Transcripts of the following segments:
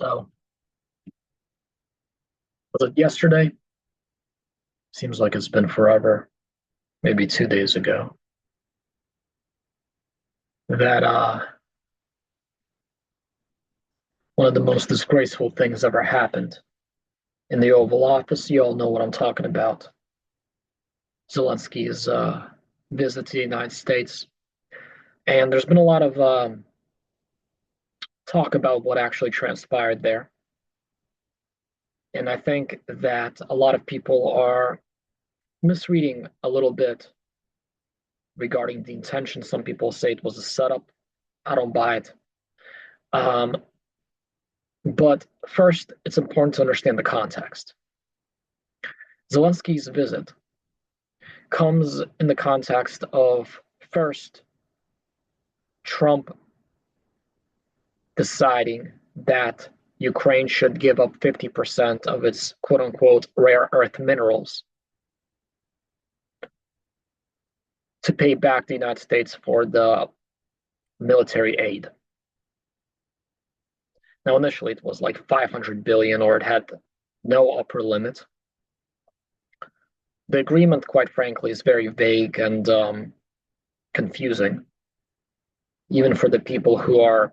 So, was it yesterday? Seems like it's been forever, maybe 2 days ago, that one of the most disgraceful things ever happened in the Oval Office. You all know what I'm talking about. Zelensky's visit to the United States. And there's been a lot of talk about what actually transpired there. And I think that a lot of people are misreading a little bit regarding the intention. Some people say it was a setup. I don't buy it. Um, but first, it's important to understand the context. Zelensky's visit comes in the context of first, Trump deciding that Ukraine should give up 50% of its quote unquote rare earth minerals to pay back the United States for the military aid. Now, initially, it was like 500 billion, or it had no upper limit. The agreement, quite frankly, is very vague and confusing, even for the people who are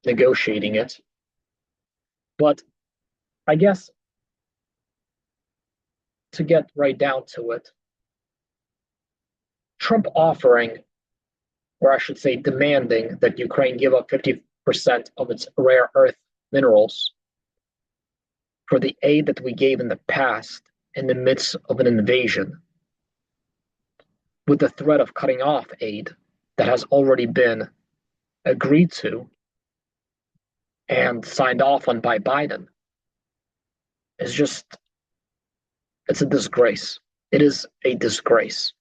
negotiating it. But I guess to get right down to it, Trump offering, or I should say demanding, that Ukraine give up 50% of its rare earth minerals for the aid that we gave in the past in the midst of an invasion, with the threat of cutting off aid that has already been agreed to and signed off on by Biden, is just, it's a disgrace. It is a disgrace.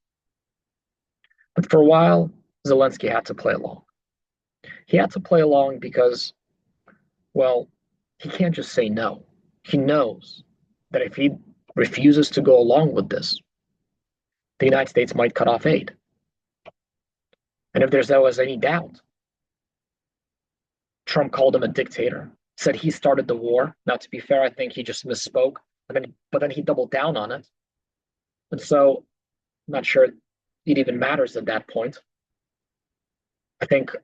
But for a while, Zelensky had to play along. He had to play along because, well, he can't just say no. He knows that if he refuses to go along with this, the United States might cut off aid. And if there was any doubt, Trump called him a dictator, said he started the war. Now, to be fair, I think he just misspoke, but then he doubled down on it. And so I'm not sure it even matters at that point. I think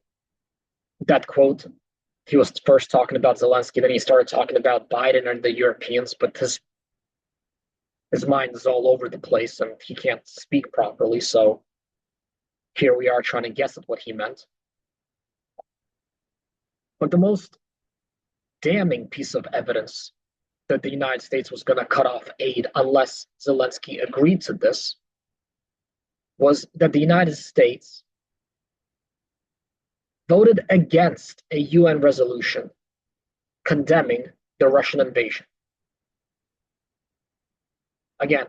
that quote, he was first talking about Zelensky, then he started talking about Biden and the Europeans, but his mind is all over the place and he can't speak properly. So here we are trying to guess at what he meant. But the most damning piece of evidence that the United States was going to cut off aid unless Zelensky agreed to this was that the United States voted against a UN resolution condemning the Russian invasion. Again,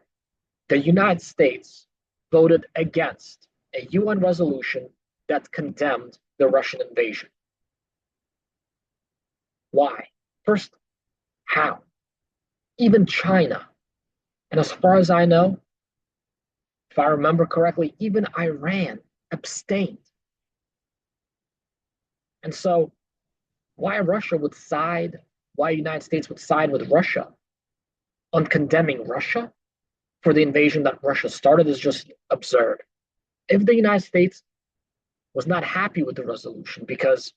the United States voted against a UN resolution that condemned the Russian invasion. Why? First, how? Even China, and as far as I know, if I remember correctly, even Iran abstained. And so, why the United States would side with Russia on condemning Russia for the invasion that Russia started is just absurd. If the United States was not happy with the resolution because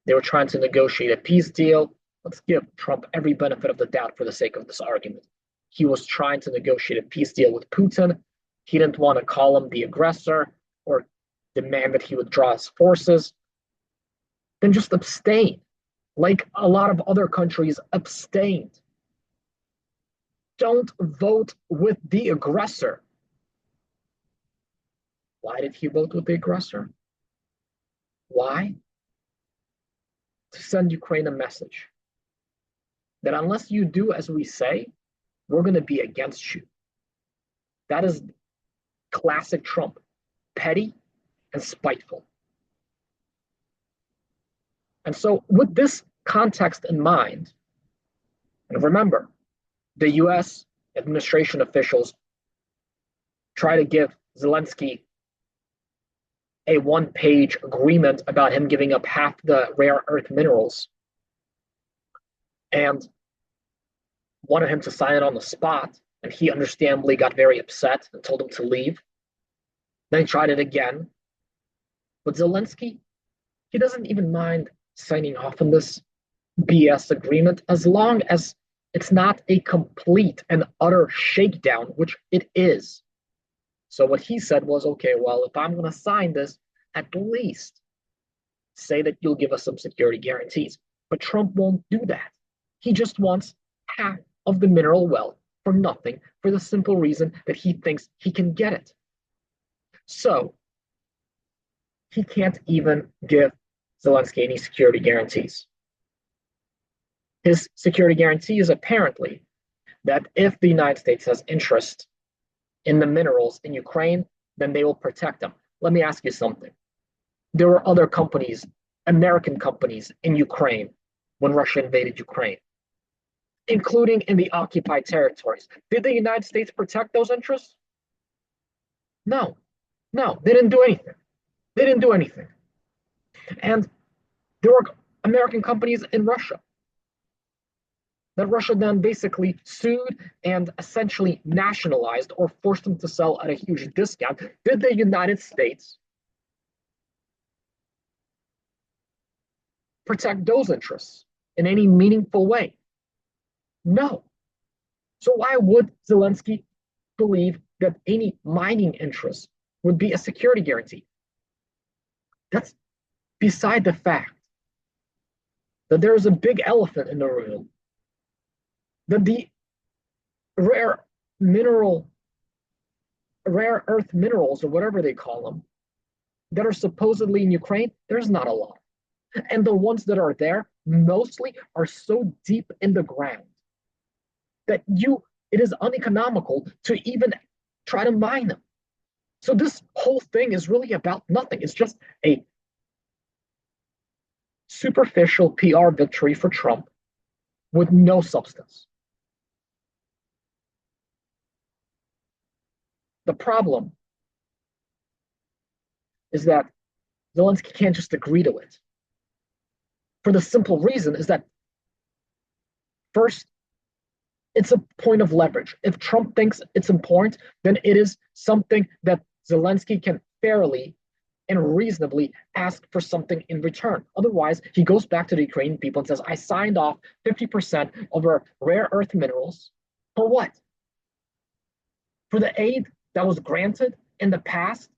they were trying to negotiate a peace deal, let's give Trump every benefit of the doubt for the sake of this argument. He was trying to negotiate a peace deal with Putin. He didn't want to call him the aggressor or demand that he withdraw his forces. Then just abstain, like a lot of other countries abstained. Don't vote with the aggressor. Why did he vote with the aggressor? Why? To send Ukraine a message that unless you do as we say, we're going to be against you. That is classic Trump, petty and spiteful. And so, with this context in mind, and remember, the US administration officials try to give Zelensky a one-page agreement about him giving up half the rare earth minerals. and wanted him to sign it on the spot. And he understandably got very upset and told him to leave. Then he tried it again. But Zelensky, he doesn't even mind signing off on this BS agreement as long as it's not a complete and utter shakedown, which it is. So what he said was, okay, well, if I'm going to sign this, at least say that you'll give us some security guarantees. But Trump won't do that. He just wants half of the mineral wealth for nothing, for the simple reason that he thinks he can get it. So he can't even give Zelensky any security guarantees. His security guarantee is apparently that if the United States has interest in the minerals in Ukraine, then they will protect them. Let me ask you something. There were other companies, American companies in Ukraine when Russia invaded Ukraine, including in the occupied territories. Did the United States protect those interests? No, they didn't do anything. They didn't do anything. And there were American companies in Russia that Russia then basically sued and essentially nationalized or forced them to sell at a huge discount. Did the United States protect those interests in any meaningful way? No. So why would Zelensky believe that any mining interest would be a security guarantee? That's beside the fact that there is a big elephant in the room, that the rare earth minerals, or whatever they call them, that are supposedly in Ukraine, there's not a lot. And the ones that are there mostly are so deep in the ground that it is uneconomical to even try to mine them. So this whole thing is really about nothing. It's just a superficial PR victory for Trump with no substance. The problem is that Zelensky can't just agree to it. For the simple reason is that, first, it's a point of leverage. If Trump thinks it's important, then it is something that Zelensky can fairly and reasonably ask for something in return. Otherwise, he goes back to the Ukrainian people and says, I signed off 50% of our rare earth minerals. For what? For the aid that was granted in the past?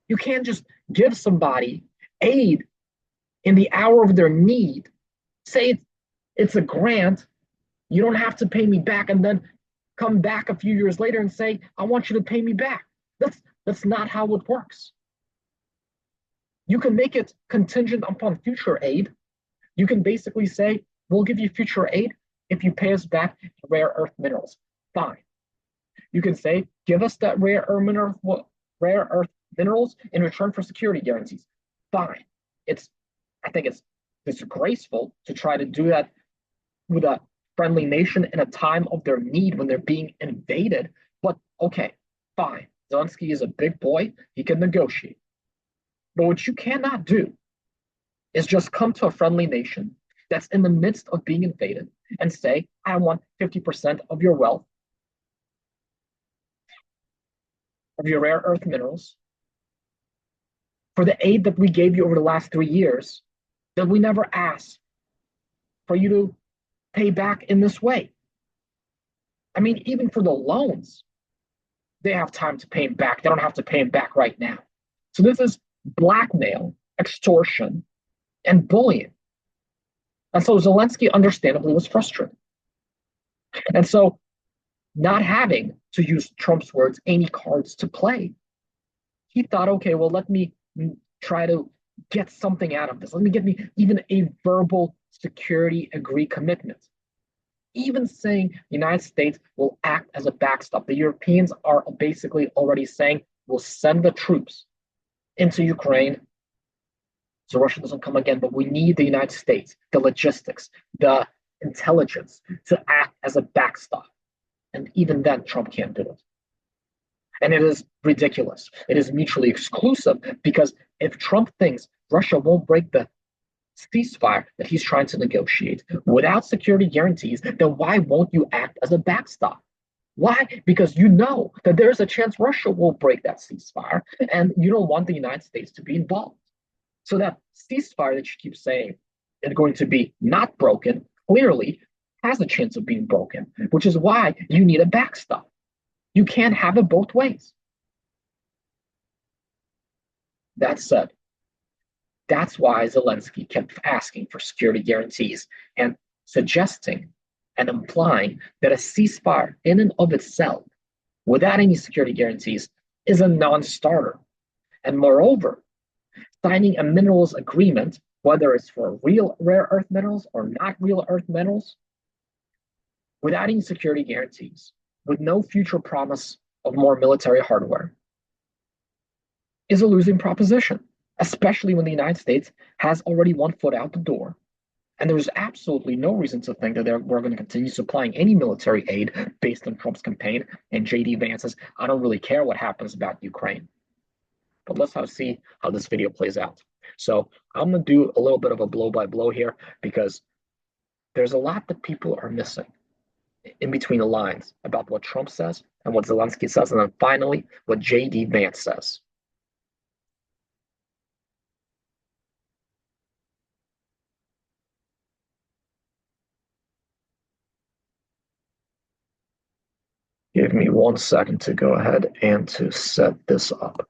You can't just give somebody aid in the hour of their need, say it's a grant, you don't have to pay me back, and then come back a few years later and say, I want you to pay me back. That's not how it works. You can make it contingent upon future aid. You can basically say, we'll give you future aid if you pay us back rare earth minerals. Fine. You can say, give us that rare earth minerals in return for security guarantees. Fine. I think it's disgraceful to try to do that with a friendly nation in a time of their need when they're being invaded. But okay, fine. Zelensky is a big boy. He can negotiate. But what you cannot do is just come to a friendly nation that's in the midst of being invaded and say, I want 50% of your wealth, of your rare earth minerals, for the aid that we gave you over the last 3 years that we never asked for you to pay back in this way. I mean, even for the loans, they have time to pay them back. They don't have to pay them back right now. So this is blackmail, extortion, and bullying. And so Zelensky understandably was frustrated. And so, not having, to use Trump's words, any cards to play, he thought, okay, well, let me try to get something out of this. Let me get me even a verbal security agree commitment. Even saying the United States will act as a backstop. The Europeans are basically already saying we'll send the troops into Ukraine so Russia doesn't come again, but we need the United States, the logistics, the intelligence to act as a backstop. And even then, Trump can't do it. And it is ridiculous. It is mutually exclusive because if Trump thinks Russia won't break the ceasefire that he's trying to negotiate without security guarantees, then why won't you act as a backstop? Why? Because you know that there's a chance Russia will break that ceasefire, and you don't want the United States to be involved. So that ceasefire that you keep saying is going to be not broken clearly has a chance of being broken, which is why you need a backstop. You can't have it both ways. That said, that's why Zelensky kept asking for security guarantees and suggesting and implying that a ceasefire in and of itself, without any security guarantees, is a non-starter. And moreover, signing a minerals agreement, whether it's for real rare earth minerals or not real earth minerals, without any security guarantees, with no future promise of more military hardware, is a losing proposition, especially when the United States has already one foot out the door. And there's absolutely no reason to think that we're going to continue supplying any military aid based on Trump's campaign and JD Vance's, I don't really care what happens about Ukraine. But let's see how this video plays out. So I'm going to do a little bit of a blow by blow here because there's a lot that people are missing in between the lines about what Trump says and what Zelensky says, and then finally what JD Vance says. Give me 1 second to go ahead and to set this up.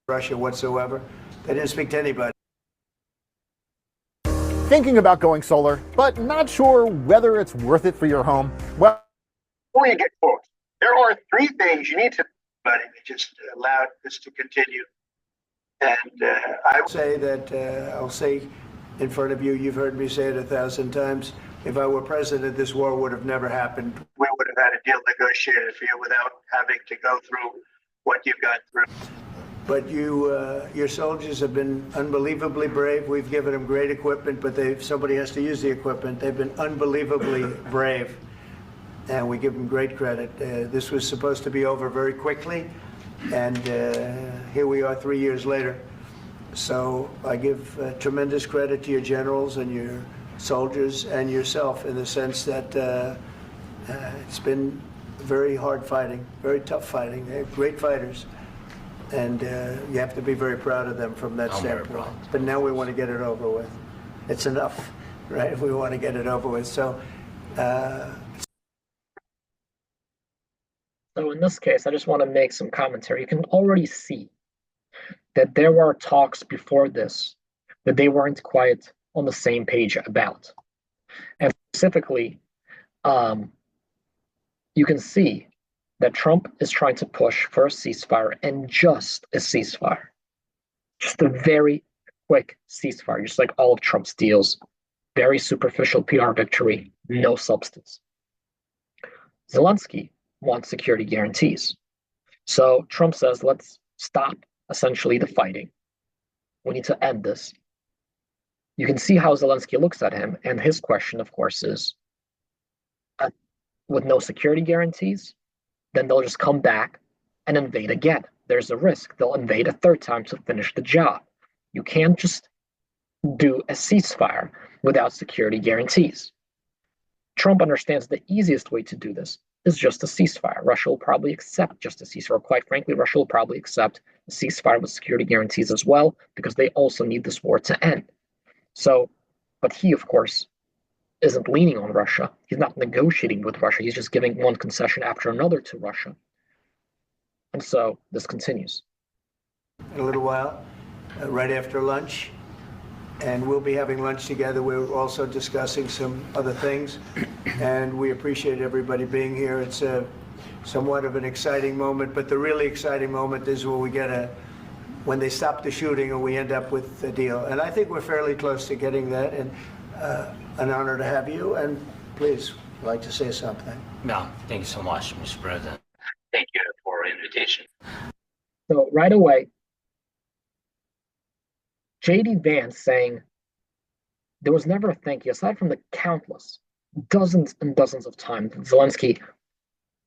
Russia whatsoever. They didn't speak to anybody. Thinking about going solar, but not sure whether it's worth it for your home? Well, Before you get quotes, there are 3 things you need to, but it just allowed this to continue. And I will say that I'll say in front of you, you've heard me say it 1,000 times. If I were president, this war would have never happened. We would have had a deal negotiated for you without having to go through what you've gone through. But your soldiers have been unbelievably brave. We've given them great equipment, but somebody has to use the equipment. They've been unbelievably brave, and we give them great credit. This was supposed to be over very quickly, and here we are 3 years later. So I give tremendous credit to your generals and your soldiers and yourself in the sense that it's been very hard fighting, very tough fighting. They're great fighters. And you have to be very proud of them from that standpoint. But now we want to get it over with. It's enough, right? We want to get it over with. So in this case, I just want to make some commentary. You can already see that there were talks before this that they weren't quite on the same page about. And specifically, you can see that Trump is trying to push for a ceasefire, and just a ceasefire. Just a very quick ceasefire, just like all of Trump's deals. Very superficial PR victory, no substance. Zelensky wants security guarantees. So Trump says, let's stop essentially the fighting. We need to end this. You can see how Zelensky looks at him, and his question, of course, is, with no security guarantees, then they'll just come back and invade again. There's a risk. They'll invade a third time to finish the job. You can't just do a ceasefire without security guarantees. Trump understands the easiest way to do this is just a ceasefire. Russia will probably accept just a ceasefire. Quite frankly, Russia will probably accept a ceasefire with security guarantees as well, because they also need this war to end. So, but he, of course, isn't leaning on Russia. He's not negotiating with Russia. He's just giving one concession after another to Russia. And so this continues. In a little while, right after lunch, and we'll be having lunch together. We're also discussing some other things, and we appreciate everybody being here. It's somewhat of an exciting moment, but the really exciting moment is when they stop the shooting and we end up with a deal. And I think we're fairly close to getting that, and an honor to have you. And please, I'd like to say something. No, thank you so much, Mr. President. Thank you for the invitation. So right away, JD Vance saying there was never a thank you, aside from the countless dozens and dozens of times that Zelensky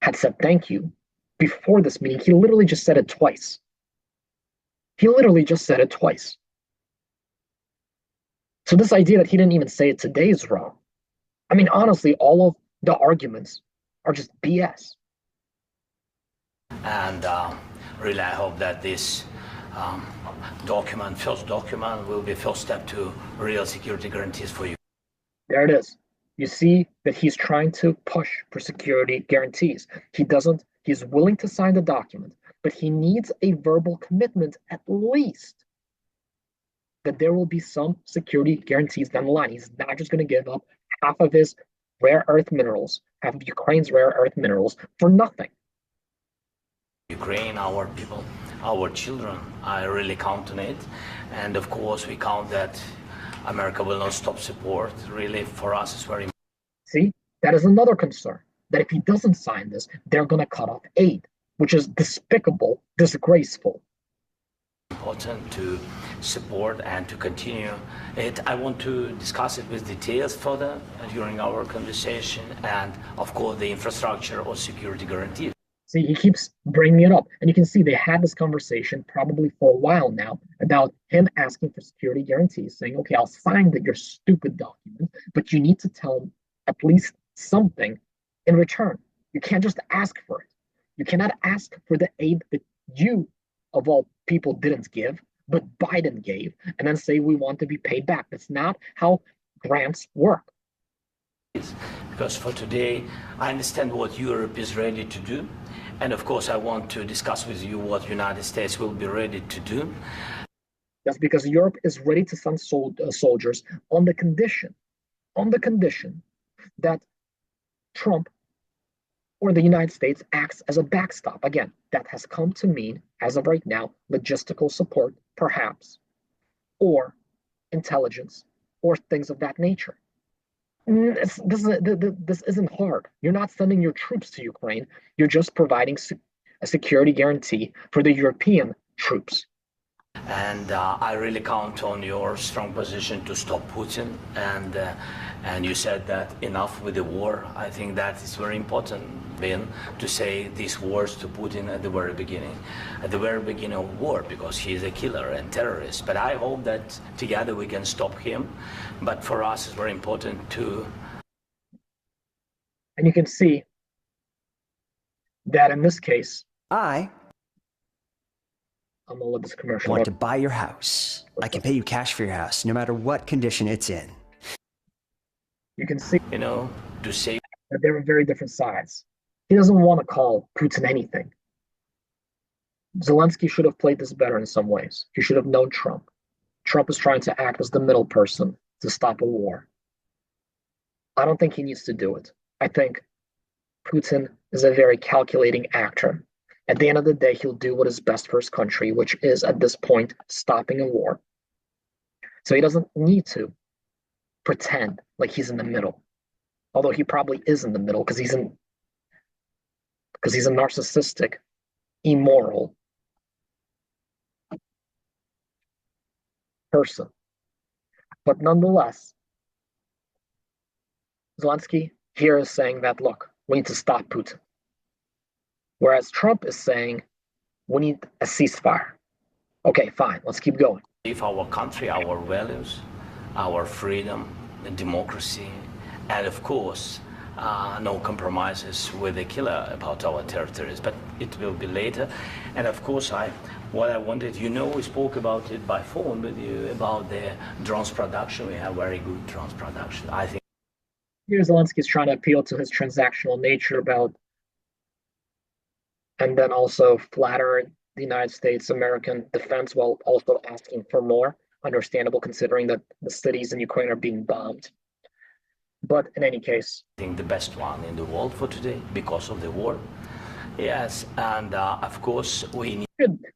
had said thank you before this meeting. He literally just said it twice. So this idea that he didn't even say it today is wrong. I mean, honestly, all of the arguments are just BS. And really, I hope that this first document, will be first step to real security guarantees for you. There it is. You see that he's trying to push for security guarantees. He's willing to sign the document, but he needs a verbal commitment at least that there will be some security guarantees down the line. He's not just going to give up half of his rare earth minerals, half of Ukraine's rare earth minerals for nothing. Ukraine, our people, our children, I really count on it. And of course, we count that America will not stop support. Really, for us, it's very important. See, that is another concern, that if he doesn't sign this, they're going to cut off aid, which is despicable, disgraceful. Important to support and to continue it. I want to discuss it with details further during our conversation, and of course the infrastructure or security guarantees. See, he keeps bringing it up, and you can see they had this conversation probably for a while now about him asking for security guarantees, saying, okay, I'll sign your stupid document, but you need to tell him at least something in return. You can't just ask for it. You cannot ask for the aid that you, of all people, didn't give, but Biden gave, and then say we want to be paid back. That's not how grants work. Because for today, I understand what Europe is ready to do. And of course, I want to discuss with you what the United States will be ready to do. That's because Europe is ready to send soldiers on the condition that Trump or the United States acts as a backstop. Again, that has come to mean, as of right now, logistical support, perhaps, or intelligence, or things of that nature. This isn't hard. You're not sending your troops to Ukraine. You're just providing a security guarantee for the European troops. And I really count on your strong position to stop Putin. And you said that enough with the war. I think that is very important, Ben, to say these words to Putin at the very beginning of war, because he is a killer and terrorist. But I hope that together we can stop him. But for us, it's very important to. And you can see that in this case, I'm gonna let this commercial. Want to buy your house. I can pay you cash for your house, no matter what condition it's in. You can see, to say that they were very different sides. He doesn't want to call Putin anything. Zelensky should have played this better in some ways. He should have known Trump. Trump is trying to act as the middle person to stop a war. I don't think he needs to do it. I think Putin is a very calculating actor. At the end of the day, he'll do what is best for his country, which is, at this point, stopping a war. So he doesn't need to pretend like he's in the middle. Although he probably is in the middle, because he's a narcissistic, immoral person. But nonetheless, Zelensky here is saying that, look, we need to stop Putin. Whereas Trump is saying, we need a ceasefire. Okay, fine, let's keep going. If our country, our values, our freedom, and democracy, and of course, no compromises with the killer about our territories, but it will be later. And of course, what I wanted, we spoke about it by phone with you about the drones production. We have very good drones production. I think. Here Zelensky is trying to appeal to his transactional nature and then also flatter the United States American defense while also asking for more. Understandable, considering that the cities in Ukraine are being bombed. But in any case, I think the best one in the world for today because of the war. Yes, and of course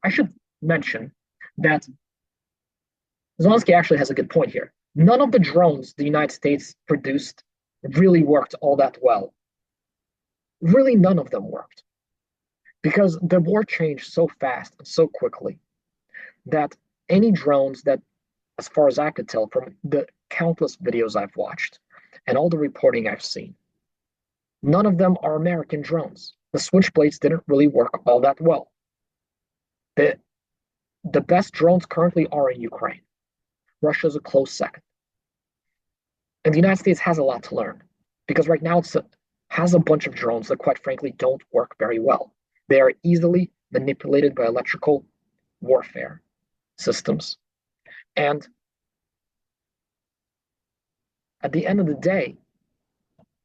I should mention that Zelensky actually has a good point here. None of the drones the United States produced really worked all that well. Really, none of them worked. Because the war changed so fast and so quickly that any drones that, as far as I could tell from the countless videos I've watched and all the reporting I've seen, none of them are American drones. the switchblades didn't really work all that well. The, the best drones currently are in Ukraine. Russia's a close second. And the United States has a lot to learn because right now it has a bunch of drones that, quite frankly, don't work very well. They are easily manipulated by electrical warfare systems. And at the end of the day,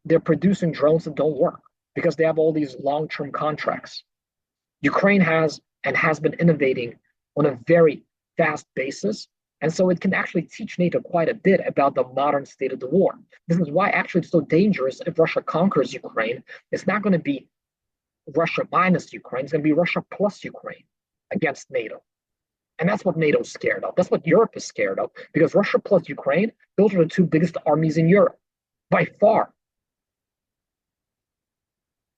they're producing drones that don't work because they have all these long-term contracts. Ukraine has and has been innovating on a very fast basis. And so it can actually teach NATO quite a bit about the modern state of the war. This is why actually it's so dangerous if Russia conquers Ukraine. It's not going to be Russia minus Ukraine. It's going to be Russia plus Ukraine against NATO. And that's what NATO's scared of. That's what Europe is scared of. Because Russia plus Ukraine, those are the two biggest armies in Europe, by far.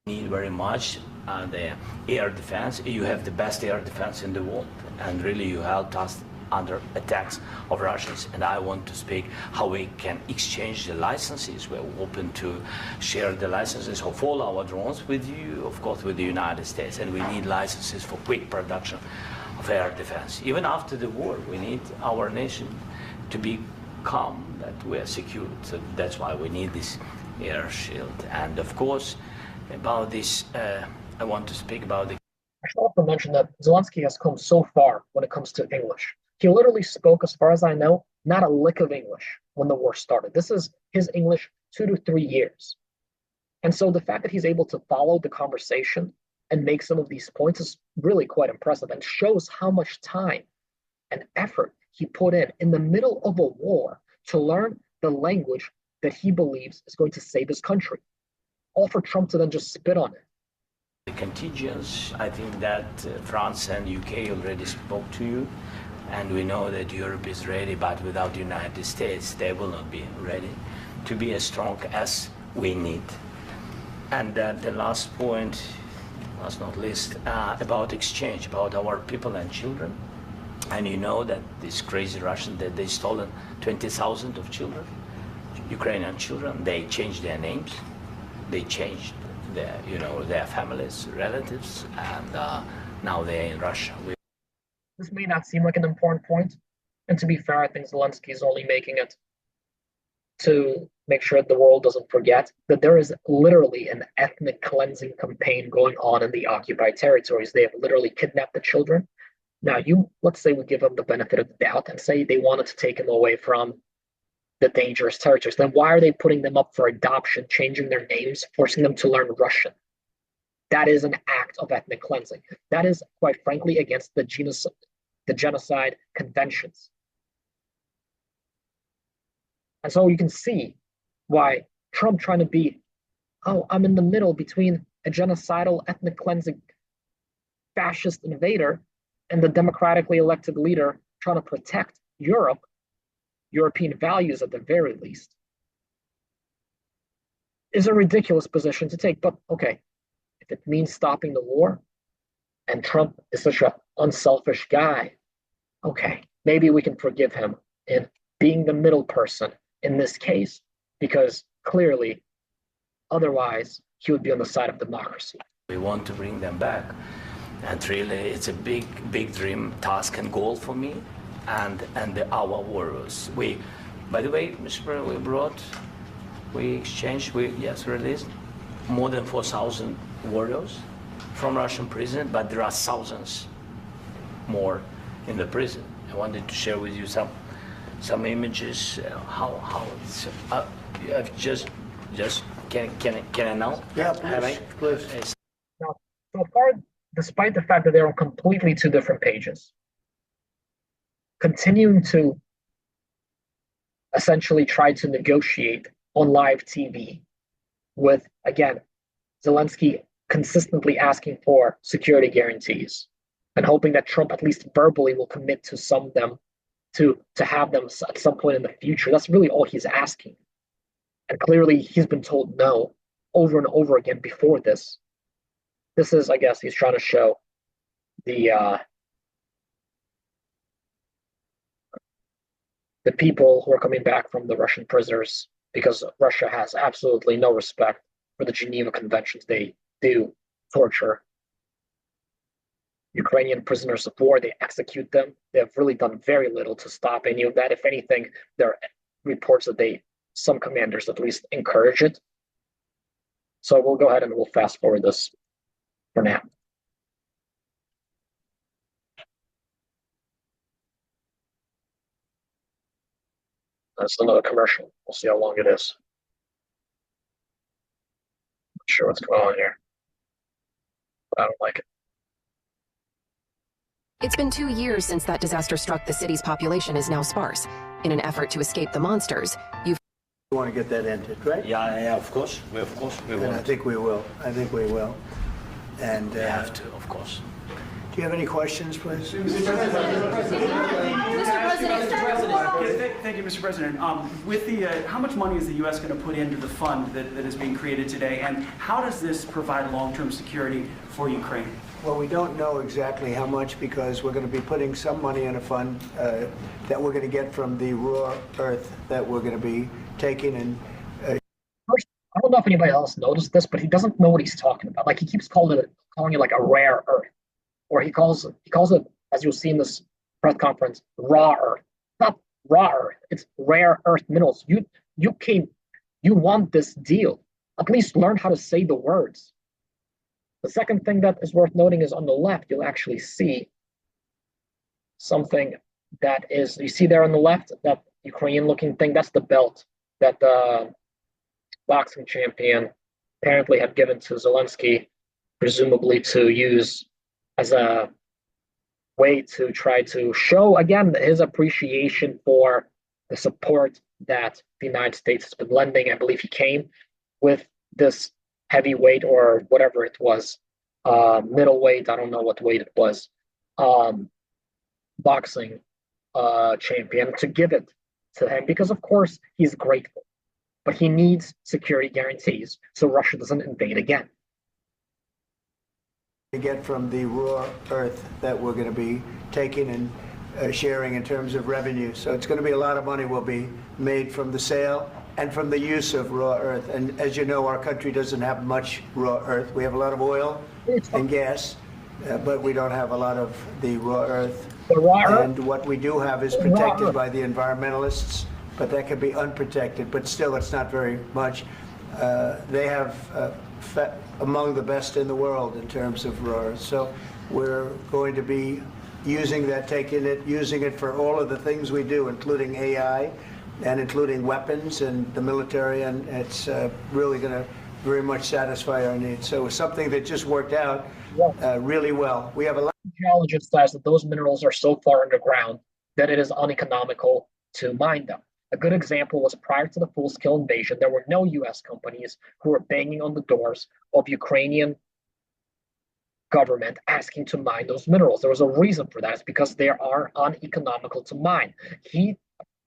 Need very much the air defense. You have the best air defense in the world. And really you helped us under attacks of Russians, and I want to speak how we can exchange the licenses. We're open to share the licenses of all our drones with you, of course, with the United States, and we need licenses for quick production of air defense. Even after the war, we need our nation to be calm, that we are secure. So that's why we need this air shield. And of course, about this, I want to speak about the. I should also mention that Zelensky has come so far when it comes to English. He literally spoke, as far as I know, not a lick of English when the war started. This is his English 2 to 3 years. And so the fact that he's able to follow the conversation and make some of these points is really quite impressive and shows how much time and effort he put in the middle of a war to learn the language that he believes is going to save his country. All for Trump to then just spit on it. The contingents, I think that France and UK already spoke to you. And we know that Europe is ready, but without the United States, they will not be ready to be as strong as we need. And the last point, last not least, about exchange, about our people and children. And you know that these crazy Russians, that they stolen 20,000 of children, Ukrainian children. They changed their names, they changed their families, relatives, and now they're in Russia. This may not seem like an important point, and to be fair, I think Zelensky is only making it to make sure the world doesn't forget that there is literally an ethnic cleansing campaign going on in the occupied territories. They have literally kidnapped the children. Now, let's say we give them the benefit of the doubt and say they wanted to take them away from the dangerous territories. Then why are they putting them up for adoption, changing their names, forcing them to learn Russian? That is an act of ethnic cleansing. That is, quite frankly, against the genocide conventions. And so you can see why Trump trying to be, I'm in the middle between a genocidal, ethnic cleansing, fascist invader and the democratically elected leader trying to protect Europe, European values at the very least, is a ridiculous position to take. But okay, if it means stopping the war, and Trump is such an unselfish guy, okay, maybe we can forgive him in being the middle person in this case, because clearly, otherwise, he would be on the side of democracy. We want to bring them back. And really, it's a big, big dream, task, and goal for me and our warriors. By the way, Mr. President, we released more than 4,000 warriors from Russian prison, but there are thousands more in the prison. I wanted to share with you some images. How it's can I now? Yeah, please. Now, so far, despite the fact that they're on completely two different pages, continuing to essentially try to negotiate on live TV with, again, Zelensky consistently asking for security guarantees and hoping that Trump at least verbally will commit to some of them, to have them at some point in the future. That's really all he's asking. And clearly he's been told no over and over again before this. This is, I guess, he's trying to show the people who are coming back from the Russian prisoners, because Russia has absolutely no respect for the Geneva Conventions. They do torture Ukrainian prisoners of war. They execute them. They have really done very little to stop any of that. If anything, there are reports that some commanders at least encourage it. So we'll go ahead and we'll fast forward this for now. That's another commercial. We'll see how long it is. Not sure what's going on here, but I don't like it. It's been 2 years since that disaster struck. The city's population is now sparse. In an effort to escape the monsters, you want to get that ended, right? Yeah, of course. We and I think we will. And we have to, of course. Do you have any questions, please? Thank you, Mr. President. With the, how much money is the U.S. going to put into the fund that is being created today, and how does this provide long-term security for Ukraine? Well, we don't know exactly how much because we're going to be putting some money in a fund that we're going to get from the raw earth that we're going to be taking and. First, I don't know if anybody else noticed this, but he doesn't know what he's talking about. Like he keeps calling it like a rare earth, or he calls it, as you'll see in this press conference, raw earth. Not raw earth. It's rare earth minerals. You want this deal. At least learn how to say the words. The second thing that is worth noting is on the left, you'll actually see something that is, you see there on the left, that Ukrainian looking thing, that's the belt that the boxing champion apparently had given to Zelensky, presumably to use as a way to try to show, again, his appreciation for the support that the United States has been lending. I believe he came with this heavyweight or whatever it was, middleweight, I don't know what weight it was, boxing champion, to give it to him because, of course, he's grateful. But he needs security guarantees so Russia doesn't invade again. To get from the raw earth that we're going to be taking and sharing in terms of revenue. So it's going to be a lot of money will be made from the sale and from the use of raw earth. And as you know, our country doesn't have much raw earth. We have a lot of oil and gas, but we don't have a lot of the raw earth. And what we do have is protected by the environmentalists, but that could be unprotected. But still, it's not very much. They have among the best in the world in terms of raw earth. So we're going to be using that, using it for all of the things we do, including AI and including weapons and the military, and it's really going to very much satisfy our needs. So it's something that just worked out really well. We have a lot of geologists says that those minerals are so far underground that it is uneconomical to mine them. A good example was prior to the full-scale invasion, there were no U.S. companies who were banging on the doors of Ukrainian government asking to mine those minerals. There was a reason for that. It's because they are uneconomical to mine. He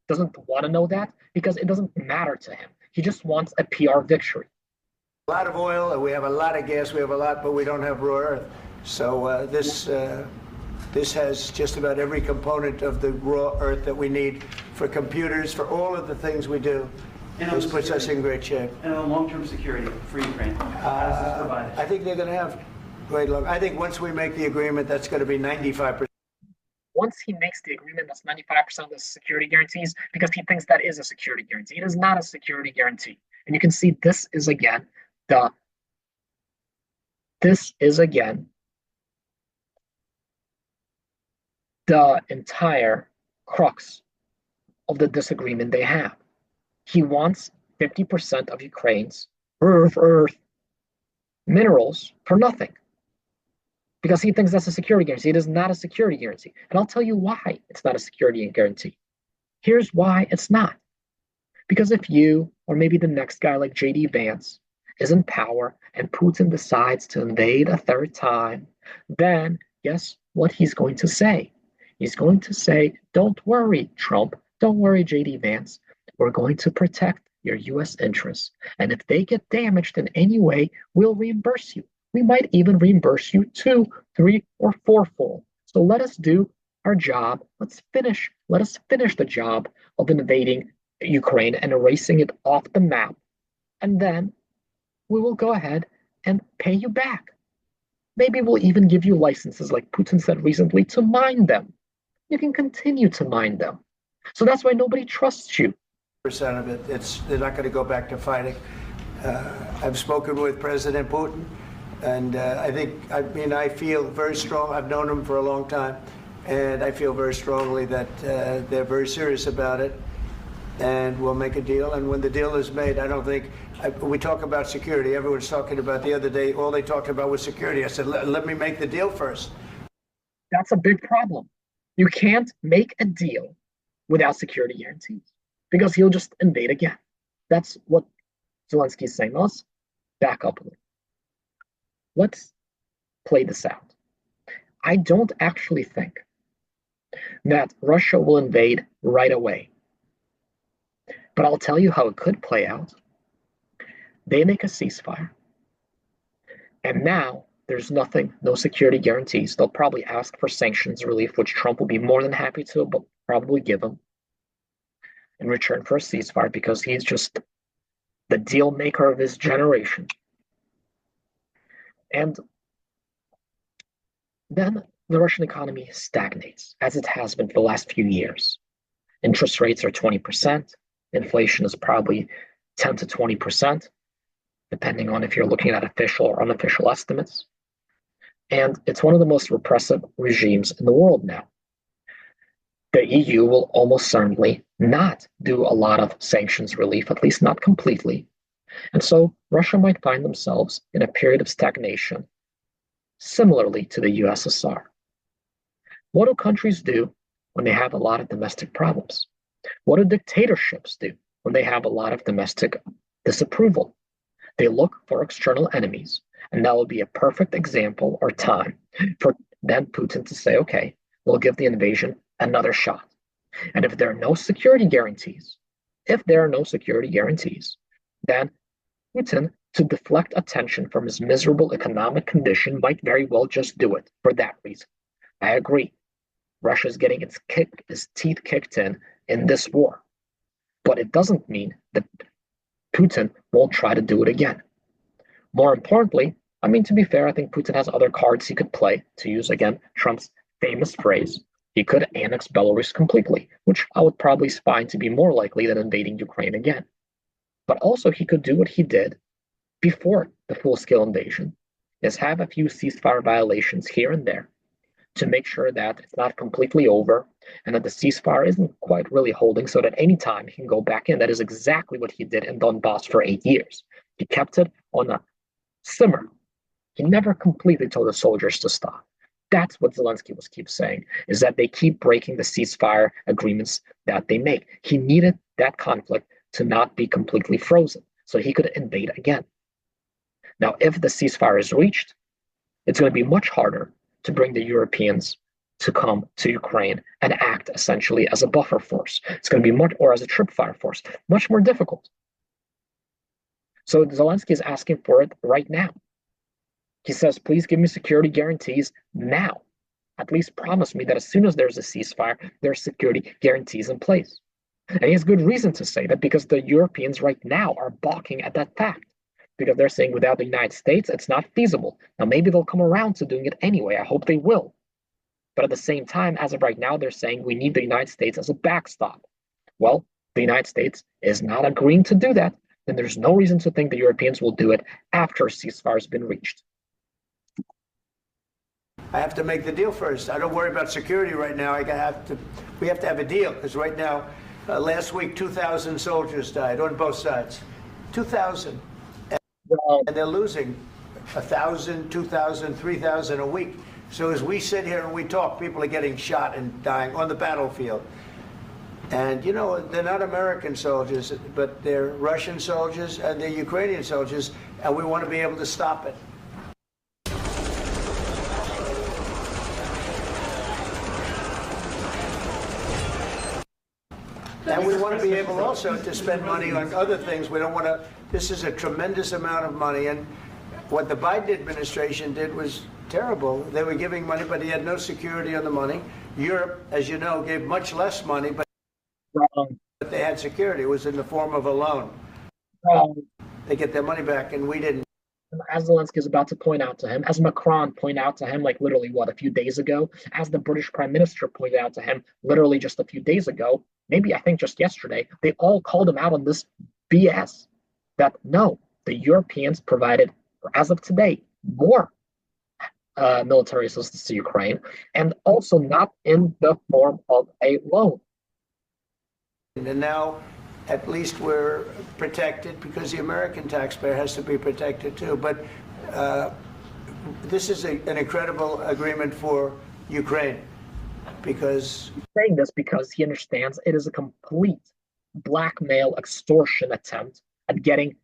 doesn't want to know that because it doesn't matter to him. He just wants a PR victory. A lot of oil, and we have a lot of gas, we have a lot, but we don't have raw earth. So this has just about every component of the raw earth that we need for computers, for all of the things we do. And this puts us in great shape. And on long-term security for Ukraine, how does this provide it? I think they're going to have great luck. I think once we make the agreement, that's going to be 95%. Once he makes the agreement, that's 95% of the security guarantees because he thinks that is a security guarantee. It is not a security guarantee. And you can see this is again the entire crux of the disagreement they have. He wants 50% of Ukraine's earth minerals for nothing because he thinks that's a security guarantee. It is not a security guarantee. And I'll tell you why it's not a security guarantee. Here's why it's not. Because if you, or maybe the next guy like J.D. Vance, is in power and Putin decides to invade a third time, then guess what he's going to say? He's going to say, don't worry, Trump. Don't worry, J.D. Vance. We're going to protect your U.S. interests. And if they get damaged in any way, we'll reimburse you. We might even reimburse you 2, 3, or 4-fold. So let us do our job. Let us finish the job of invading Ukraine and erasing it off the map. And then we will go ahead and pay you back. Maybe we'll even give you licenses, like Putin said recently, to mine them. You can continue to mine them. So that's why nobody trusts you. Percent of it, they're not going to go back to fighting. I've spoken with President Putin, and I feel very strong. I've known him for a long time, and I feel very strongly that they're very serious about it, and we'll make a deal. And when the deal is made, I don't think we talk about security. Everyone's talking about the other day. All they talked about was security. I said, let me make the deal first. That's a big problem. You can't make a deal without security guarantees, because he'll just invade again. That's what Zelensky is saying. Let's back up a little. Let's play this out. I don't actually think that Russia will invade right away. But I'll tell you how it could play out. They make a ceasefire. And now there's nothing, no security guarantees. They'll probably ask for sanctions relief, which Trump will be more than happy to, but probably give them in return for a ceasefire, because he's just the deal maker of his generation. And then the Russian economy stagnates, as it has been for the last few years. Interest rates are 20%. Inflation is probably 10 to 20%, depending on if you're looking at official or unofficial estimates. And it's one of the most repressive regimes in the world now. The EU will almost certainly not do a lot of sanctions relief, at least not completely. And so Russia might find themselves in a period of stagnation, similarly to the USSR. What do countries do when they have a lot of domestic problems? What do dictatorships do when they have a lot of domestic disapproval? They look for external enemies, and that will be a perfect example or time for then Putin to say, okay, we'll give the invasion another shot. And if there are no security guarantees, then Putin, to deflect attention from his miserable economic condition, might very well just do it for that reason. I agree. Russia's getting its teeth kicked in this war. But it doesn't mean that Putin won't try to do it again. More importantly, to be fair, I think Putin has other cards he could play, to use again Trump's famous phrase. He could annex Belarus completely, which I would probably find to be more likely than invading Ukraine again. But also he could do what he did before the full-scale invasion, is have a few ceasefire violations here and there to make sure that it's not completely over and that the ceasefire isn't quite really holding, so that any time he can go back in. That is exactly what he did in Donbass for 8 years. He kept it on a simmer. He never completely told the soldiers to stop. That's what Zelensky keeps saying, is that they keep breaking the ceasefire agreements that they make. He needed that conflict to not be completely frozen, so he could invade again. Now, if the ceasefire is reached, it's going to be much harder to bring the Europeans to come to Ukraine and act essentially as a buffer force. It's going to be or as a tripwire force, much more difficult. So Zelensky is asking for it right now. He says, please give me security guarantees now. At least promise me that as soon as there's a ceasefire, there are security guarantees in place. And he has good reason to say that, because the Europeans right now are balking at that fact. Because they're saying without the United States, it's not feasible. Now, maybe they'll come around to doing it anyway. I hope they will. But at the same time, as of right now, they're saying we need the United States as a backstop. Well, the United States is not agreeing to do that. Then there's no reason to think the Europeans will do it after a ceasefire has been reached. I have to make the deal first. I don't worry about security right now. We have to have a deal, because right now, last week, 2,000 soldiers died on both sides. 2,000. And they're losing 1,000, 2,000, 3,000 a week. So as we sit here and we talk, people are getting shot and dying on the battlefield. And, they're not American soldiers, but they're Russian soldiers and they're Ukrainian soldiers, and we want to be able to stop it. And we want to be able also to spend money on other things. We don't want to. This is a tremendous amount of money. And what the Biden administration did was terrible. They were giving money, but he had no security on the money. Europe, as you know, gave much less money, but they had security. It was in the form of a loan. They get their money back, and we didn't. And as Zelensky is about to point out to him, as Macron pointed out to him, like literally what, a few days ago, as the British Prime Minister pointed out to him literally just a few days ago, maybe I think just yesterday, they all called him out on this BS that no, the Europeans provided, as of today, more military assistance to Ukraine, and also not in the form of a loan. And now, at least we're protected because the American taxpayer has to be protected too. But this is an incredible agreement for Ukraine because... He's saying this because he understands it is a complete blackmail extortion attempt at getting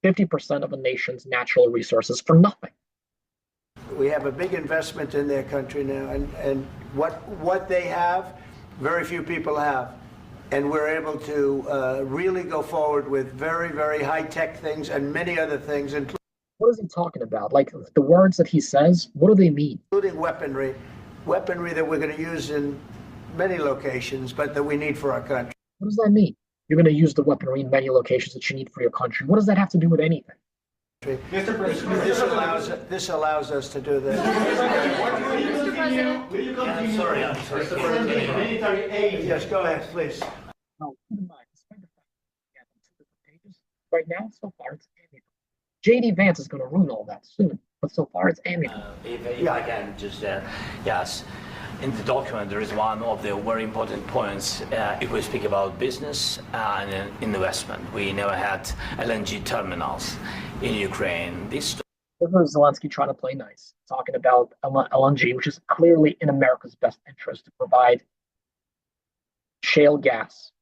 50% of a nation's natural resources for nothing. We have a big investment in their country now, and what they have, very few people have. And we're able to really go forward with very, very high-tech things and many other things, including... What is he talking about? Like, the words that he says, what do they mean? Including weaponry that we're going to use in many locations, but that we need for our country. What does that mean? You're going to use the weaponry in many locations that you need for your country. What does that have to do with anything? Mr. President, this allows us to do that. Mr. President, will you continue? I'm sorry. Mr. President, military aid. Yes, go ahead, please. No, keep in mind, despite the fact that we have 2 different pages, right now, so far, it's amiable. J.D. Vance is going to ruin all that soon, but so far, it's amiable. If I can just, yes. In the document, there is one of the very important points. If we speak about business and investment, we never had LNG terminals in Ukraine. This is Zelensky trying to play nice, talking about LNG, which is clearly in America's best interest to provide shale gas.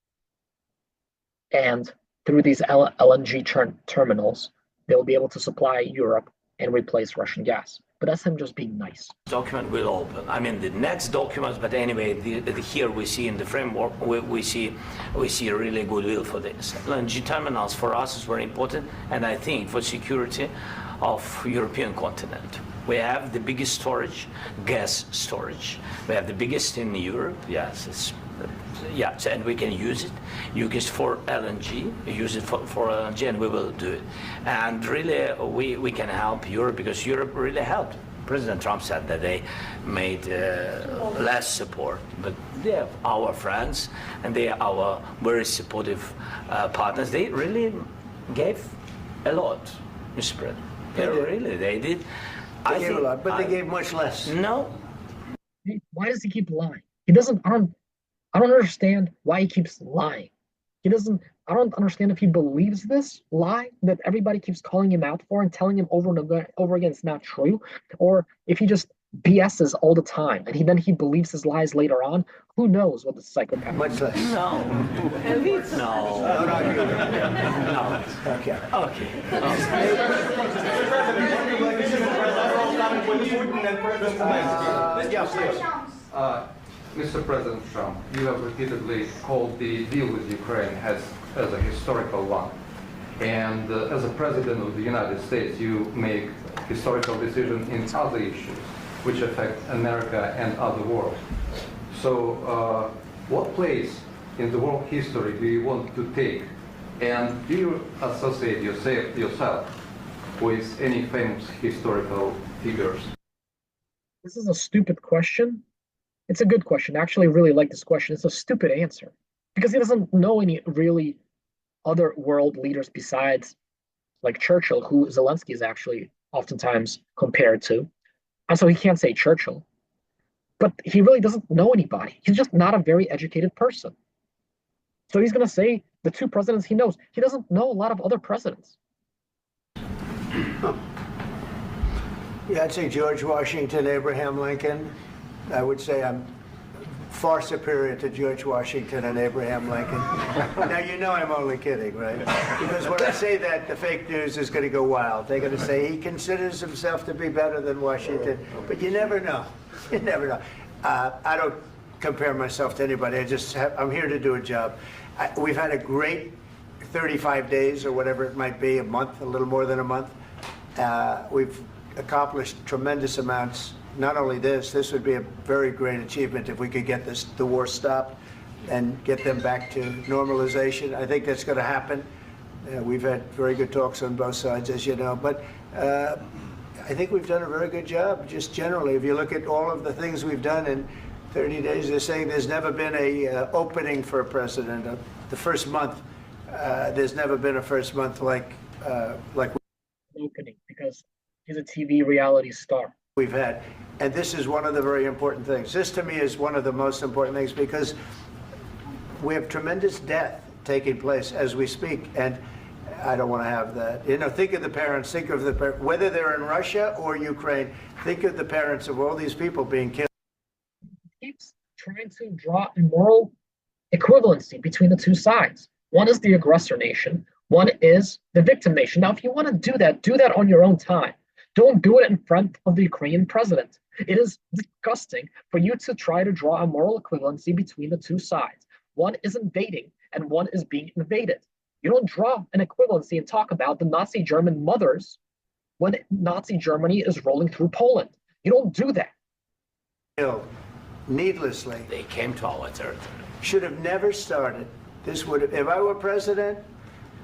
And through these LNG terminals, they'll be able to supply Europe and replace Russian gas. But that's him just being nice. Document will open. I mean, the next documents, but anyway, here we see in the framework, we see really goodwill for this. LNG terminals for us is very important, and I think for security of European continent. We have the biggest storage, gas storage. We have the biggest in Europe. Yes, and we can use it for LNG, use it for LNG, and we will do it. And really, we can help Europe because Europe really helped. President Trump said that they made less support, but they are our friends and they are our very supportive partners. They really gave a lot, Mr. President. They did. They gave a lot, but they gave much less. No. Why does he keep lying? He doesn't. I don't understand why he keeps lying. I don't understand if he believes this lie that everybody keeps calling him out for and telling him over and over again it's not true, or if he just BS's all the time and then he believes his lies later on. Who knows what the psychopath? Much less. No. No. Okay. Mr. President Trump, you have repeatedly called the deal with Ukraine as a historical one. And as a President of the United States, you make historical decisions in other issues which affect America and other world. So what place in the world history do you want to take? And do you associate yourself with any famous historical figures? This is a stupid question. It's a good question. I actually really like this question. It's a stupid answer because he doesn't know any really other world leaders besides like Churchill, who Zelensky is actually oftentimes compared to. And so he can't say Churchill. But he really doesn't know anybody. He's just not a very educated person. So he's going to say the 2 presidents he knows. He doesn't know a lot of other presidents. Yeah, I'd say George Washington, Abraham Lincoln. I would say I'm far superior to George Washington and Abraham Lincoln. Now, you know I'm only kidding, right? Because when I say that, the fake news is going to go wild. They're going to say he considers himself to be better than Washington. But you never know. You never know. I don't compare myself to anybody. I'm here to do a job. We've had a great 35 days or whatever it might be, a month, a little more than a month. We've accomplished tremendous amounts. Not only this would be a very great achievement if we could get the war stopped and get them back to normalization. I think that's going to happen. We've had very good talks on both sides, as you know. But I think we've done a very good job, just generally. If you look at all of the things we've done in 30 days, they're saying there's never been a opening for a president. The first month, there's never been a first month like opening, because he's a TV reality star. We've had. And this is one of the very important things. This, to me, is one of the most important things, because we have tremendous death taking place as we speak. And I don't want to have that. You know, think of the parents, whether they're in Russia or Ukraine, think of the parents of all these people being killed. He keeps trying to draw a moral equivalency between the two sides. One is the aggressor nation, one is the victim nation. Now, if you want to do that on your own time. Don't do it in front of the Ukrainian president. It is disgusting for you to try to draw a moral equivalency between the two sides. One is invading and one is being invaded. You don't draw an equivalency and talk about the Nazi German mothers when Nazi Germany is rolling through Poland. You don't do that. Killed needlessly. They came to our territory. Should have never started. This would have, if I were president,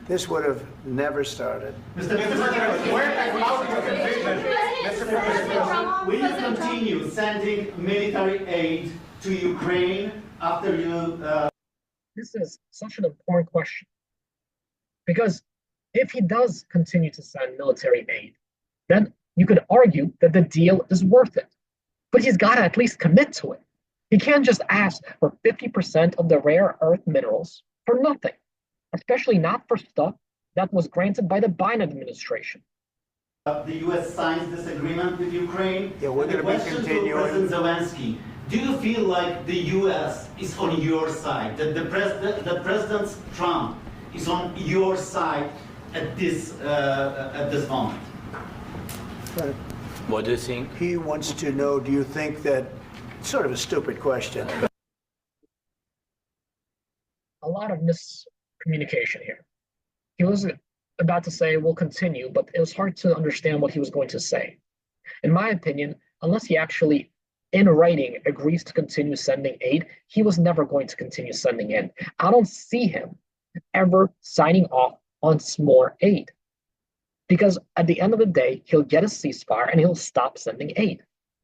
this would have never started. Mr. President, where out of confusion, Mr. President, will you continue sending military aid to Ukraine after you? This is such an important question, because if he does continue to send military aid, then you could argue that the deal is worth it. But he's got to at least commit to it. He can't just ask for 50% of the rare earth minerals for nothing. Especially not for stuff that was granted by the Biden administration. The U.S. signs this agreement with Ukraine. Yeah, we're going to be continuing. President Zelensky, do you feel like the U.S. is on your side? That the President Trump is on your side at this moment? What do you think? He wants to know, do you think that, sort of a stupid question. A lot of miscommunication here. He was about to say we'll continue, but it was hard to understand what he was going to say. In my opinion, unless he actually in writing agrees to continue sending aid, he was never going to continue sending in. I don't see him ever signing off on more aid, because at the end of the day, he'll get a ceasefire and he'll stop sending aid.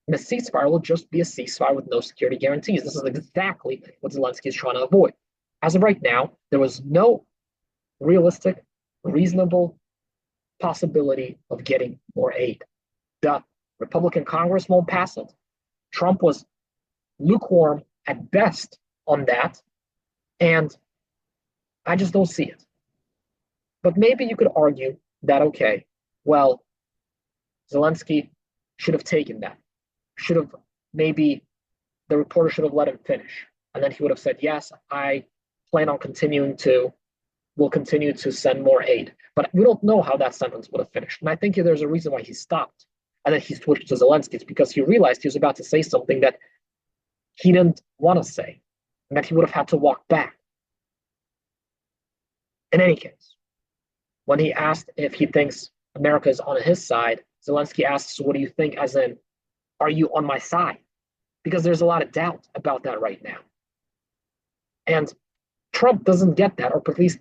And the ceasefire will just be a ceasefire with no security guarantees. This is exactly what Zelensky is trying to avoid. As of right now, there was no realistic, reasonable possibility of getting more aid. The Republican Congress won't pass it. Trump was lukewarm at best on that, and I just don't see it. But maybe you could argue that, okay, well, Zelensky should have taken that. Maybe the reporter should have let him finish. And then he would have said, yes, I plan on we'll continue to send more aid. But we don't know how that sentence would have finished. And I think there's a reason why he stopped. And then he switched to Zelensky. It's because he realized he was about to say something that he didn't want to say, and that he would have had to walk back. In any case, when he asked if he thinks America is on his side, Zelensky asks, what do you think? As in, are you on my side? Because there's a lot of doubt about that right now. And Trump doesn't get that, or at least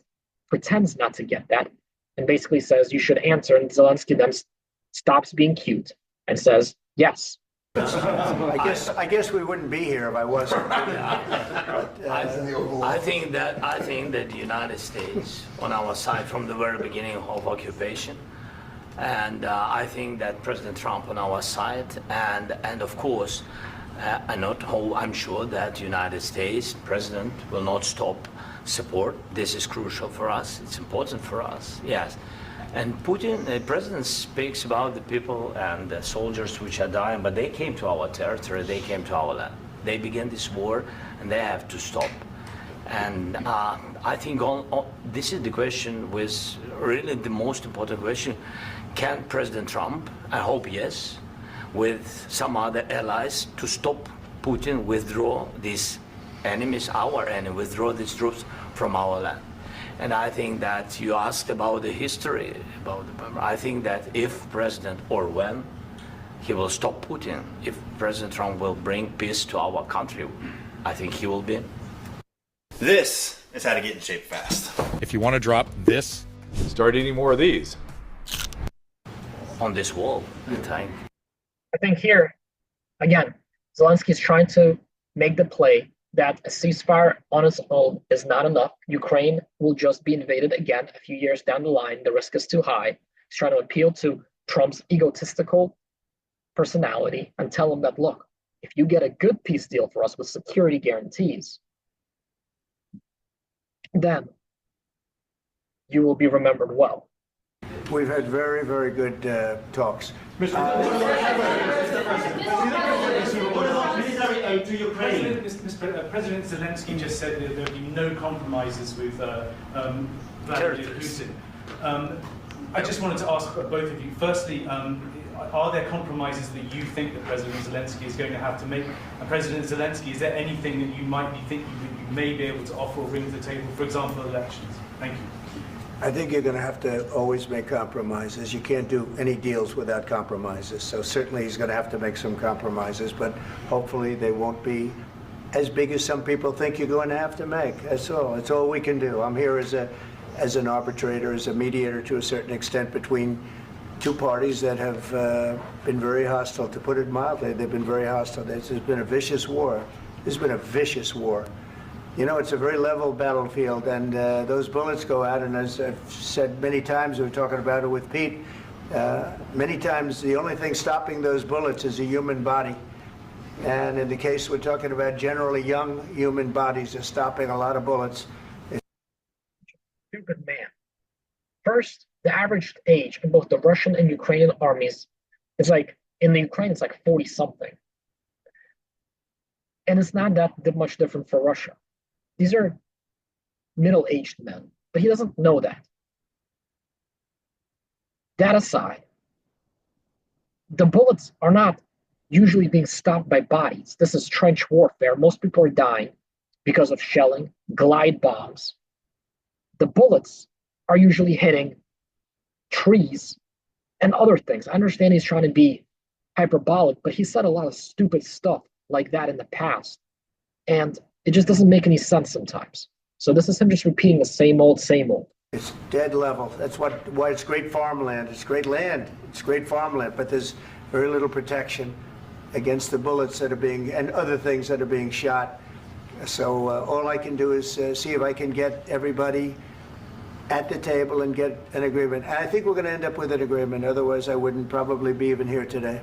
pretends not to get that, and basically says you should answer. And Zelensky then stops being cute and says, yes. I guess we wouldn't be here if I wasn't. I think that the United States on our side from the very beginning of occupation, and I think that President Trump on our side, and of course, I'm sure that the United States President will not stop support. This is crucial for us. It's important for us. Yes. And Putin, the president, speaks about the people and the soldiers which are dying, but they came to our territory, they came to our land. They began this war, and they have to stop. And I think this is the question, with really the most important question. Can President Trump, I hope yes, with some other allies, to stop Putin, withdraw these enemies, our enemy, withdraw these troops from our land? And I think that you asked about the history, I think that if President, or when, he will stop Putin, if President Trump will bring peace to our country, I think he will be. This is how to get in shape fast. If you want to drop this, start eating more of these. on this wall, I think. I think here, again, Zelensky is trying to make the play that a ceasefire on its own is not enough. Ukraine will just be invaded again a few years down the line. The risk is too high. He's trying to appeal to Trump's egotistical personality and tell him that, look, if you get a good peace deal for us with security guarantees, then you will be remembered well. We've had very, very good talks. What about military aid to Ukraine? President Zelensky just said that there will be no compromises with Vladimir Putin. I just wanted to ask both of you, firstly, are there compromises that you think that President Zelensky is going to have to make? And President Zelensky, is there anything that you might be thinking that you may be able to offer or bring to the table, for example, elections? Thank you. I think you're going to have to always make compromises. You can't do any deals without compromises. So certainly he's going to have to make some compromises, but hopefully they won't be as big as some people think you're going to have to make. That's all. That's all we can do. I'm here as an arbitrator, as a mediator to a certain extent between two parties that have been very hostile. To put it mildly, they've been very hostile. There's been a vicious war. There's been a vicious war. You know, it's a very level battlefield, and those bullets go out, and as I've said many times, we were talking about it with Pete, many times the only thing stopping those bullets is a human body. And in the case we're talking about, generally young human bodies are stopping a lot of bullets. Stupid man. First, the average age in both the Russian and Ukrainian armies is like, in the Ukraine, it's like 40-something. And it's not that much different for Russia. These are middle-aged men, but he doesn't know that. That aside, the bullets are not usually being stopped by bodies. This is trench warfare. Most people are dying because of shelling, glide bombs. The bullets are usually hitting trees and other things. I understand he's trying to be hyperbolic, but he said a lot of stupid stuff like that in the past. And it just doesn't make any sense sometimes. So this is him just repeating the same old, same old. It's dead level. That's why it's great farmland. It's great land. It's great farmland, but there's very little protection against the bullets that are being, and other things that are being shot. So all I can do is see if I can get everybody at the table and get an agreement. And I think we're going to end up with an agreement. Otherwise, I wouldn't probably be even here today.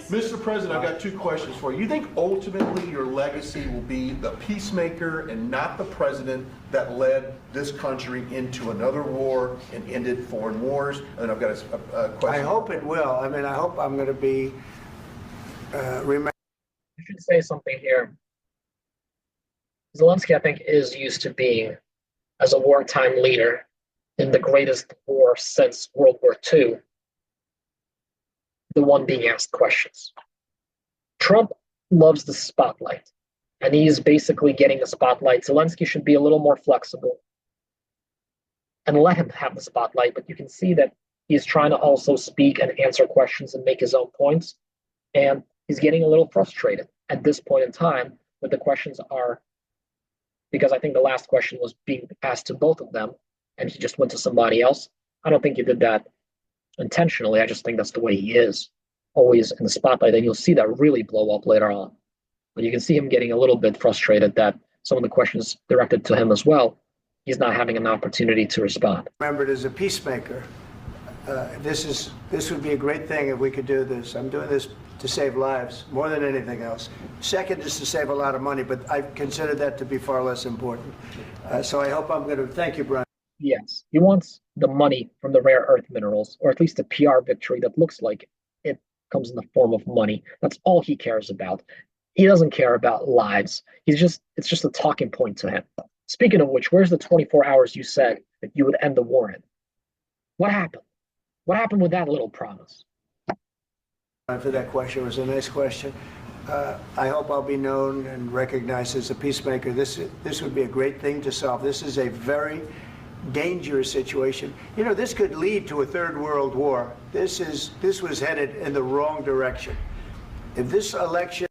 Mr. President, I've got two questions for you. You think ultimately your legacy will be the peacemaker and not the president that led this country into another war and ended foreign wars? And I've got a question. I hope it will. I mean, I hope I'm going to be remembered. I should say something here. Zelensky, I think, is used to being, as a wartime leader in the greatest war since World War II, the one being asked questions. Trump loves the spotlight, and he's basically getting the spotlight. Zelensky should be a little more flexible and let him have the spotlight, but you can see that he's trying to also speak and answer questions and make his own points, and he's getting a little frustrated at this point in time when the questions are, because I think the last question was being asked to both of them, and he just went to somebody else. I don't think he did that intentionally. I just think that's the way he is, always in the spotlight, and you'll see that really blow up later on. But you can see him getting a little bit frustrated that some of the questions directed to him as well, he's not having an opportunity to respond. Remembered as a peacemaker. This would be a great thing if we could do this. I'm doing this to save lives more than anything else. Second is to save a lot of money, but I consider that to be far less important. So I hope I'm going to, thank you, Brian. Yes, he wants the money from the rare earth minerals, or at least a PR victory that looks like it comes in the form of money. That's all he cares about. He doesn't care about lives. It's just a talking point to him. Speaking of which, where's the 24 hours you said that you would end the war in? What happened? What happened with that little promise? For that question, it was a nice question. I hope I'll be known and recognized as a peacemaker. This would be a great thing to solve. This is a very dangerous situation. You know, this could lead to a third world war. This was headed in the wrong direction. If this election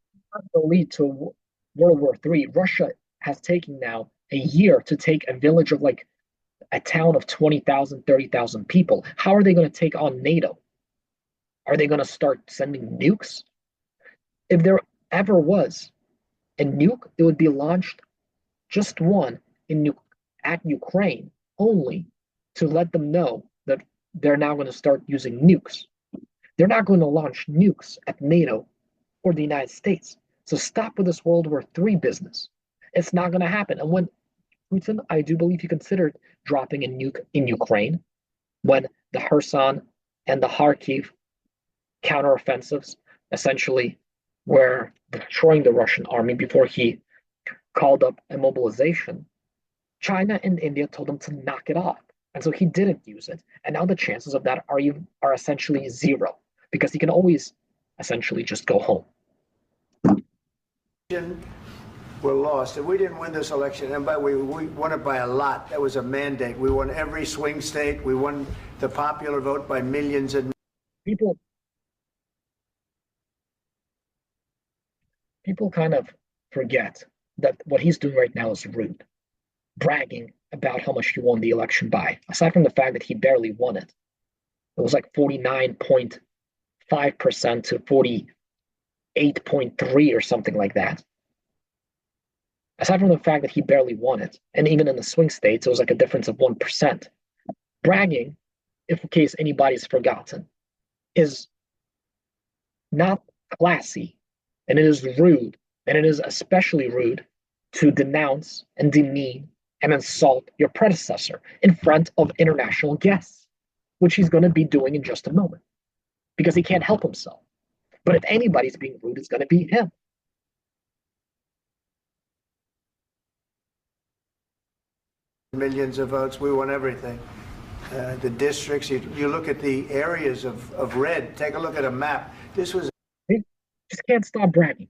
will lead to World War III, Russia has taken now a year to take a village of like a town of 20,000, 30,000 people. How are they going to take on NATO? Are they going to start sending nukes? If there ever was a nuke, it would be launched, just one, at Ukraine only, to let them know that they're now going to start using nukes. They're not going to launch nukes at NATO or the United States. So stop with this World War III business. It's not going to happen. And when Putin, I do believe he considered dropping a nuke in Ukraine, when the Kherson and the Kharkiv counteroffensives essentially were destroying the Russian army before he called up a mobilization, China and India told him to knock it off. And so he didn't use it. And now the chances of that are essentially zero, because he can always essentially just go home. We're lost. If we didn't win this election, and by the way, we won it by a lot. That was a mandate. We won every swing state. We won the popular vote by millions and people kind of forget that what he's doing right now is rude, bragging about how much he won the election by. Aside from the fact that he barely won it, it was like 49.5% to 48.3 or something like that. Aside from the fact that he barely won it, and even in the swing states, it was like a difference of 1%. Bragging, if in case anybody's forgotten, is not classy, and it is rude, and it is especially rude to denounce and demean and insult your predecessor in front of international guests, which he's going to be doing in just a moment, because he can't help himself. But if anybody's being rude, it's going to be him. millions of votes. We won everything. The districts, you look at the areas of red, take a look at a map. This was... He just can't stop bragging.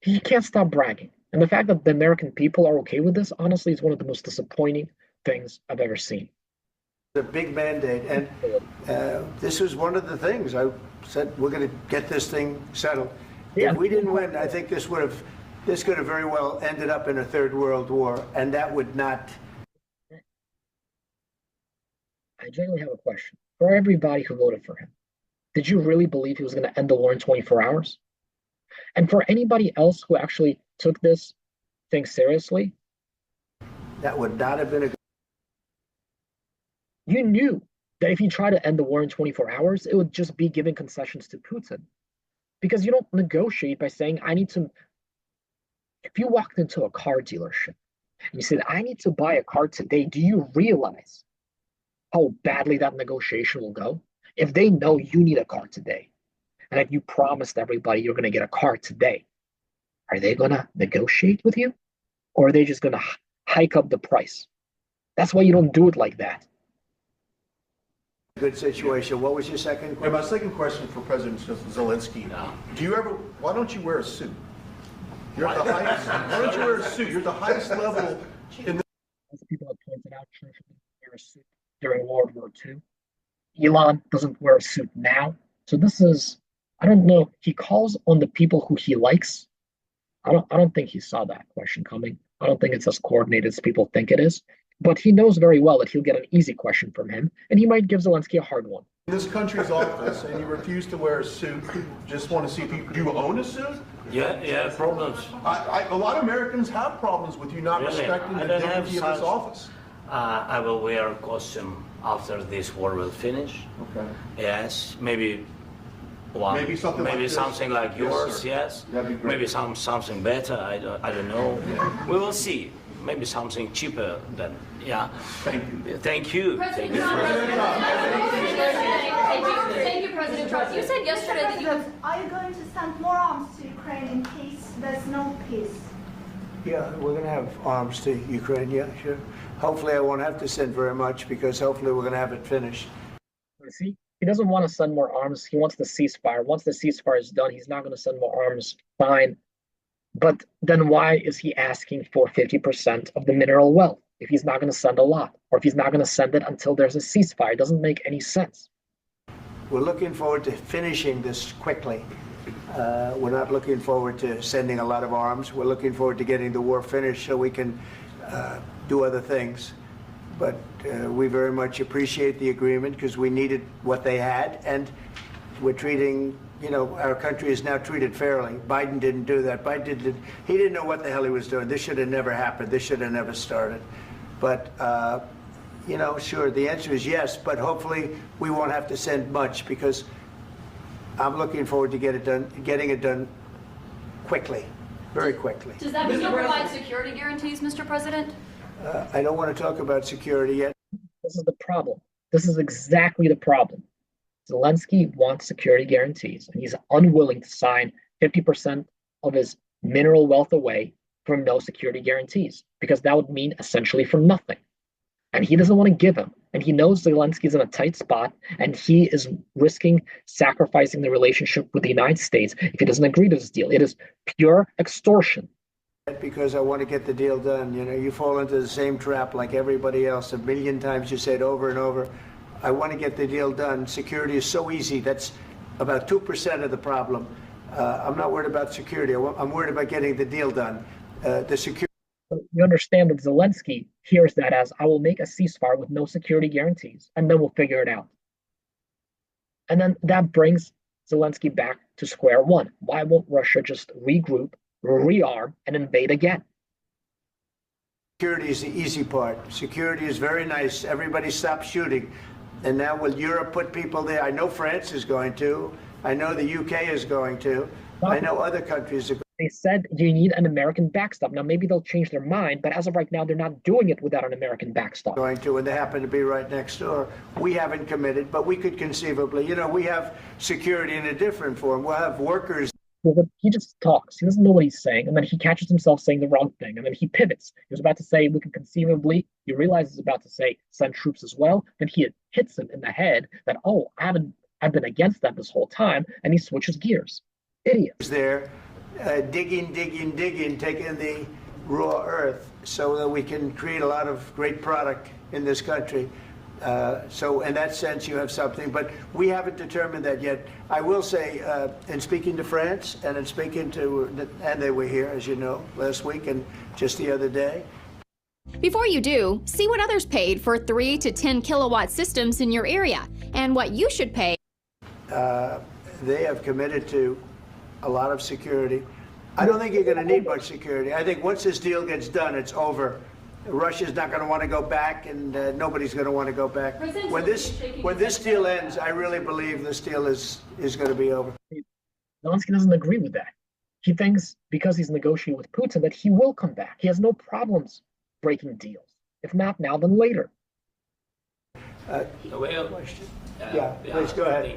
He can't stop bragging. And the fact that the American people are okay with this, honestly, is one of the most disappointing things I've ever seen. A big mandate, and this was one of the things I said, we're going to get this thing settled. Yeah. If we didn't win, I think this could have very well ended up in a third world war, and that would not... I generally have a question. For everybody who voted for him, did you really believe he was going to end the war in 24 hours? And for anybody else who actually took this thing seriously, that would not have been a... You knew that if you try to end the war in 24 hours, it would just be giving concessions to Putin. Because you don't negotiate by saying, I need to... If you walked into a car dealership and you said, I need to buy a car today, do you realize how badly that negotiation will go? If they know you need a car today, and if you promised everybody you're going to get a car today, are they going to negotiate with you? Or are they just going to hike up the price? That's why you don't do it like that. Good situation. What was your second question? My second question for President Zelensky. Why don't you wear a suit? You're at the highest, why don't you wear a suit? You're at the highest level in the... As people have pointed out, Trump didn't wear a suit during World War II. Elon doesn't wear a suit now. So this is, I don't know, he calls on the people who he likes. I don't think he saw that question coming. I don't think it's as coordinated as people think it is. But he knows very well that he'll get an easy question from him, and he might give Zelensky a hard one. In this country's office, and you refuse to wear a suit, just want to see people. Do you own a suit? Yeah, problems. A lot of Americans have problems with you not respecting the dignity of this office. I will wear a costume after this war will finish. Okay. Yes, maybe one. Maybe something like yours. Yes. That'd be great. Maybe something better. I don't know. Yeah. We will see. Maybe something cheaper than, yeah. Thank you. Thank you. President Trump. Thank you, President Trump. You said yesterday that you... Are you going to send more arms to Ukraine in case there's no peace? Yeah, we're going to have arms to Ukraine, yeah, sure. Hopefully I won't have to send very much, because hopefully we're going to have it finished. See, he doesn't want to send more arms. He wants the ceasefire. Once the ceasefire is done, he's not going to send more arms. Fine. But then why is he asking for 50% of the mineral wealth if he's not going to send a lot, or if he's not going to send it until there's a ceasefire? It doesn't make any sense. We're looking forward to finishing this quickly. We're not looking forward to sending a lot of arms. We're looking forward to getting the war finished so we can do other things. but we very much appreciate the agreement because we needed what they had, and we're treating, our country is now treated fairly. Biden didn't do that. He didn't know what the hell he was doing. This should have never happened. This should have never started. But, sure, the answer is yes, but hopefully we won't have to send much because I'm looking forward to getting it done quickly, very quickly. Does that mean you'll provide security guarantees, Mr. President? I don't want to talk about security yet. This is the problem. This is exactly the problem. Zelensky wants security guarantees, and he's unwilling to sign 50% of his mineral wealth away for no security guarantees, because that would mean essentially for nothing. And he doesn't want to give them. And he knows Zelensky's in a tight spot, and he is risking sacrificing the relationship with the United States if he doesn't agree to this deal. It is pure extortion. Because I want to get the deal done. You fall into the same trap like everybody else. A million times you say it over and over. I want to get the deal done. Security is so easy. That's about 2% of the problem. I'm not worried about security. I'm worried about getting the deal done. The security. You understand that Zelensky hears that as, I will make a ceasefire with no security guarantees, and then we'll figure it out. And then that brings Zelensky back to square one. Why won't Russia just regroup, rearm, and invade again? Security is the easy part. Security is very nice. Everybody stops shooting. And now will Europe put people there? I know France is going to. I know the UK is going to. I know other countries are going to. They said you need an American backstop. Now, maybe they'll change their mind, but as of right now, they're not doing it without an American backstop. Going to, and they happen to be right next door. We haven't committed, but we could conceivably. We have security in a different form. We'll have workers. Well, he just talks. He doesn't know what he's saying, and then he catches himself saying the wrong thing, and then he pivots. He was about to say we can conceivably. He realizes he's about to say send troops as well. Then he hits him in the head that I've been against that this whole time, and he switches gears. Idiot. There, digging, taking the raw earth so that we can create a lot of great product in this country. So in that sense, you have something, but we haven't determined that yet. I will say, in speaking to France and in speaking to, and they were here, as you know, last week and just the other day. Before you do, see what others paid for 3 to 10 kilowatt systems in your area and what you should pay. They have committed to a lot of security. I don't think you're going to need much security. I think once this deal gets done, it's over. Russia's not going to want to go back, and nobody's going to want to go back. When this deal ends, I really believe this deal is going to be over. Zelensky doesn't agree with that. He thinks because he's negotiating with Putin that he will come back. He has no problems breaking deals. If not now, then later. Please go ahead.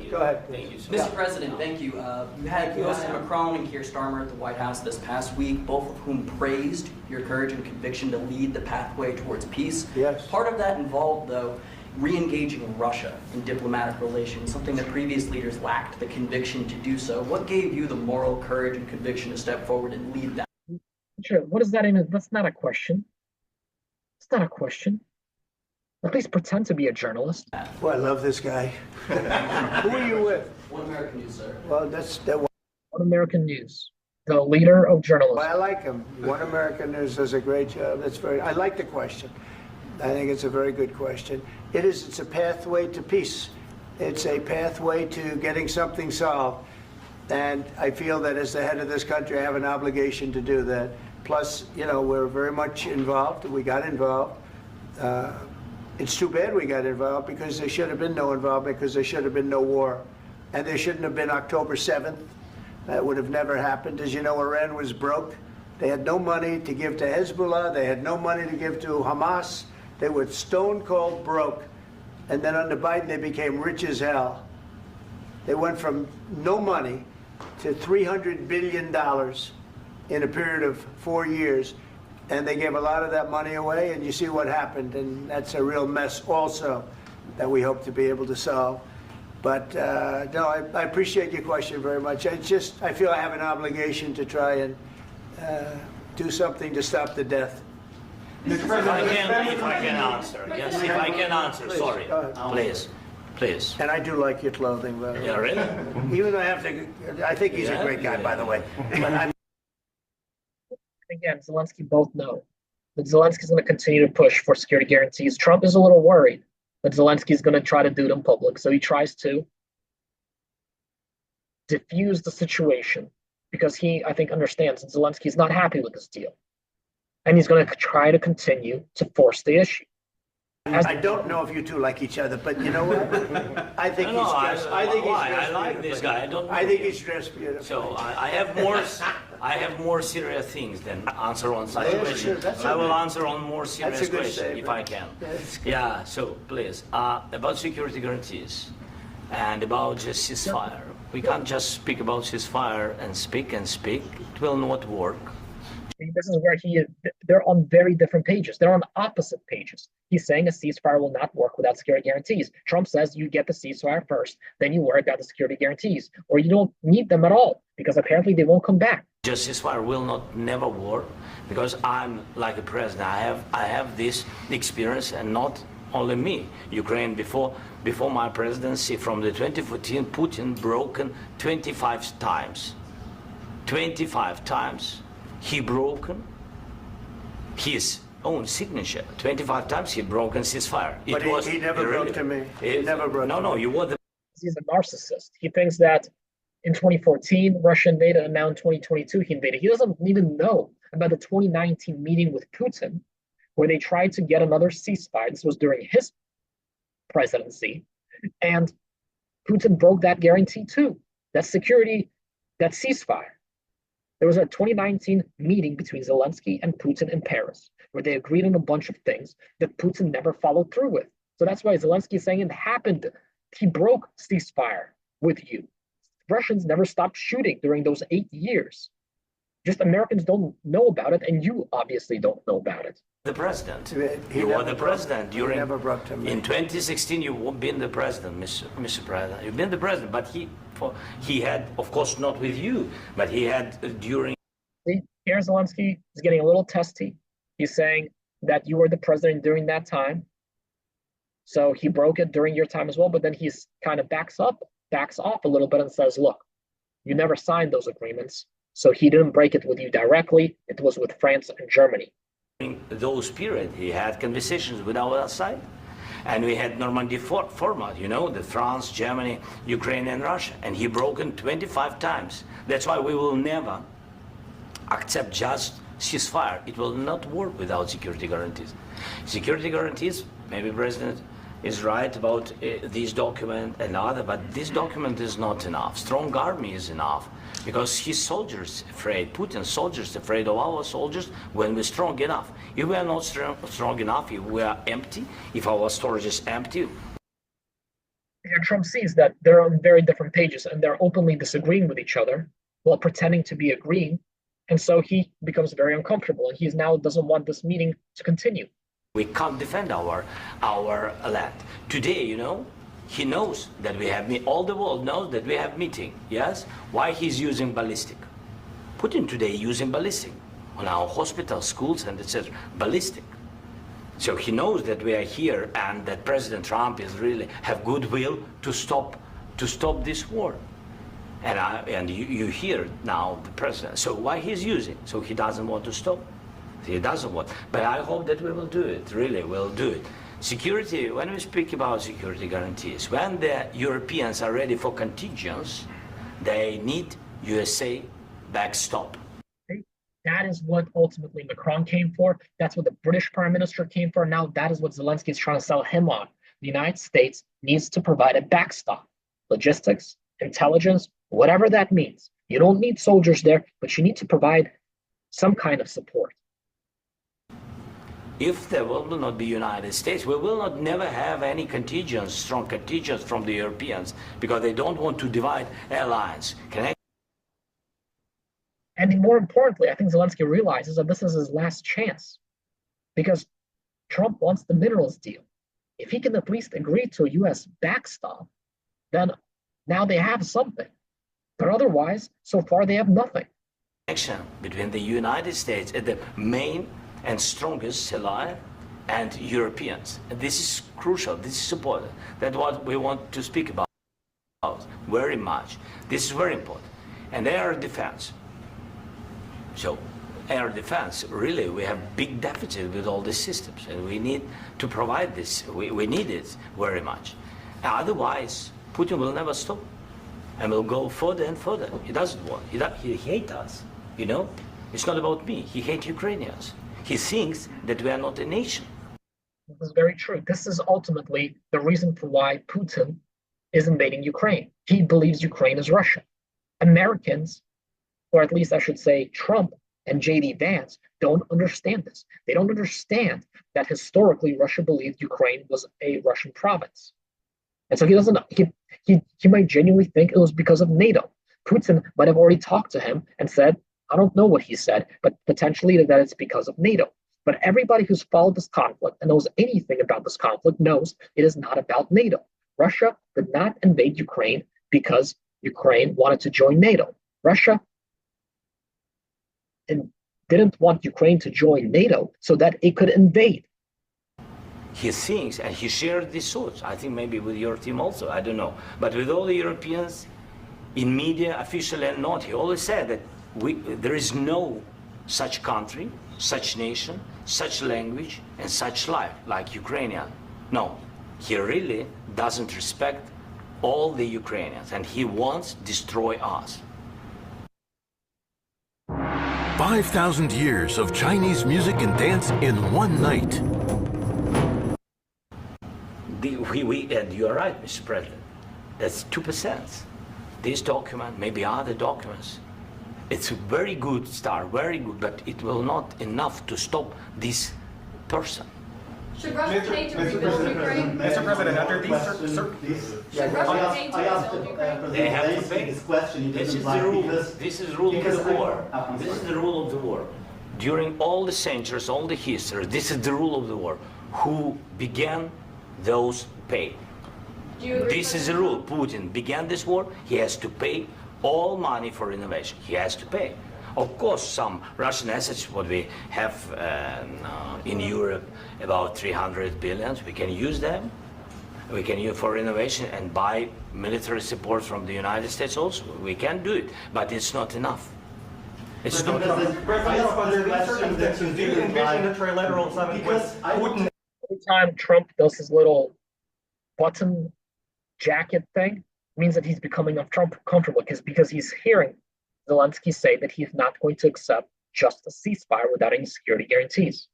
Go ahead. Thank you, Mr. President, thank you. You had President Macron and Keir Starmer at the White House this past week, both of whom praised your courage and conviction to lead the pathway towards peace. Yes. Part of that involved, though, re-engaging Russia in diplomatic relations, something that previous leaders lacked the conviction to do so. What gave you the moral courage and conviction to step forward and lead that? Sure. What does that mean? That's not a question. It's not a question. At least pretend to be a journalist. Well, I love this guy. Who are you with? One American News, sir. Well, that. One American News, the leader of journalism. Well, I like him. One American News does a great job. I like the question. I think it's a very good question. It's a pathway to peace. It's a pathway to getting something solved. And I feel that as the head of this country, I have an obligation to do that. Plus, we're very much involved. We got involved. It's too bad we got involved because there should have been no involvement, because there should have been no war. And there shouldn't have been October 7th. That would have never happened. As you know, Iran was broke. They had no money to give to Hezbollah. They had no money to give to Hamas. They were stone cold broke. And then under Biden, they became rich as hell. They went from no money to $300 billion in a period of 4 years. And they gave a lot of that money away, and you see what happened. And that's a real mess also that we hope to be able to solve. But no, I appreciate your question very much. I feel I have an obligation to try and do something to stop the death. If I can answer. Yes, if I can answer. Sorry. Please. And I do like your clothing, by the way. Yeah, really? Even though I think he's a great guy, by the way. But Again, Zelensky both know that Zelensky's going to continue to push for security guarantees. Trump is a little worried that Zelensky's going to try to do it in public. So he tries to diffuse the situation because he, I think, understands that Zelensky's not happy with this deal. And he's going to try to continue to force the issue. I don't know if you two like each other, but you know what? I think he's dressed. I think he's dressed. I like this guy. I think he's dressed beautiful. So I have more serious things than answer on such questions. Sure, I will answer on more serious questions if I can. Yeah, so please, about security guarantees and about just ceasefire. We can't just speak about ceasefire and speak. It will not work. This is where they're on very different pages. They're on opposite pages. He's saying a ceasefire will not work without security guarantees. Trump says you get the ceasefire first, then you worry about the security guarantees, or you don't need them at all, because apparently they won't come back. Just ceasefire will never work, because I'm like a president. I have this experience, and not only me. Ukraine, before my presidency, from the 2014, Putin broken 25 times. 25 times. He broken his own signature. 25 times he broken ceasefire. But he never broke to me. He never broke to me. No, you were the... He's a narcissist. He thinks that in 2014, Russia invaded, and now in 2022, he invaded. He doesn't even know about the 2019 meeting with Putin, where they tried to get another ceasefire. This was during his presidency. And Putin broke that guarantee too. That security, that ceasefire. There was a 2019 meeting between Zelensky and Putin in Paris, where they agreed on a bunch of things that Putin never followed through with. So that's why Zelensky is saying it happened. He broke ceasefire with you. Russians never stopped shooting during those 8 years. Just Americans don't know about it, and you obviously don't know about it. The president. You were the president during. Never brought to me. In 2016, you've been the president, Mr. President. You've been the president, but he had, of course, not with you, but he had during. See, here Zelensky is getting a little testy. He's saying that you were the president during that time, so he broke it during your time as well. But then he's kind of backs off a little bit and says, "Look, you never signed those agreements, so he didn't break it with you directly. It was with France and Germany." During those periods, he had conversations with our side, and we had Normandy format, the France, Germany, Ukraine, and Russia, and he broken 25 times. That's why we will never accept just ceasefire. It will not work without security guarantees. Security guarantees, maybe President is right about this document and other, but this document is not enough. Strong army is enough. Because his soldiers afraid, Putin's soldiers afraid of our soldiers when we're strong enough. If we are not strong enough, if we are empty, if our storage is empty. And Trump sees that they're on very different pages and they're openly disagreeing with each other while pretending to be agreeing. And so he becomes very uncomfortable, and he now doesn't want this meeting to continue. We can't defend our land. Today, he knows that we have all the world knows that we have meeting. Yes? Why he's using ballistic? Putin today using ballistic on our hospitals, schools, and etc. Ballistic. So he knows that we are here and that President Trump is really have goodwill to stop this war. And you hear now the president. So why he's using? So he doesn't want to stop. He doesn't want. But I hope that we will do it. Really, we'll do it. Security, when we speak about security guarantees, when the Europeans are ready for contingents, they need USA backstop. That is what ultimately Macron came for. That's what the British Prime Minister came for. Now that is what Zelensky is trying to sell him on. The United States needs to provide a backstop. Logistics, intelligence, whatever that means. You don't need soldiers there, but you need to provide some kind of support. If there will not be United States, we will never have any contingents, strong contingents from the Europeans, because they don't want to divide alliance. And more importantly, I think Zelensky realizes that this is his last chance, because Trump wants the minerals deal. If he can at least agree to a U.S. backstop, then now they have something. But otherwise, so far they have nothing. Connection between the United States and the main and strongest ally and Europeans. And this is crucial, this is important. That's what we want to speak about very much. This is very important. And they are defense. So air defense, really, we have big deficit with all these systems, and we need to provide this. We need it very much. Otherwise, Putin will never stop, and will go further and further. He doesn't want. He hates us. You know, it's not about me. He hates Ukrainians. He thinks that we are not a nation. This is very true. This is ultimately the reason for why Putin is invading Ukraine. He believes Ukraine is Russia. Americans, or at least I should say Trump and J.D. Vance, don't understand this. They don't understand that historically Russia believed Ukraine was a Russian province. And so he doesn't know. He might genuinely think it was because of NATO. Putin might have already talked to him and said, I don't know what he said, but potentially that it's because of NATO. But everybody who's followed this conflict and knows anything about this conflict knows it is not about NATO. Russia did not invade Ukraine because Ukraine wanted to join NATO. Russia didn't want Ukraine to join NATO so that it could invade. He thinks, and he shared these thoughts, I think maybe with your team also, I don't know. But with all the Europeans, in media, officially and not, he always said that there is no such country, such nation, such language, and such life like Ukrainian. No, he really doesn't respect all the Ukrainians, and he wants to destroy us. 5,000 years of Chinese music and dance in one night. And you're right, Mr. President. That's 2%. This document, maybe other documents, it's a very good start, very good, but it will not enough to stop this person. Should Russia pay to rebuild Ukraine? Mr. President, under these Should Russia pay to rebuild Ukraine? They have to pay. This is the rule. This is the rule of the war. This is the rule of the war. During all the centuries, all the history, this is the rule of the war. Who began, those pay. This is the rule. Putin began this war. He has to pay all money for innovation. He has to pay. Of course, some Russian assets, what we have in Europe, about 300 billion, we can use them. We can use for innovation and buy military support from the United States also. We can do it, but it's not enough. It's not enough. Every time Trump does his little button jacket thing, means that he's becoming uncomfortable because he's hearing Zelensky say that he's not going to accept just a ceasefire without any security guarantees.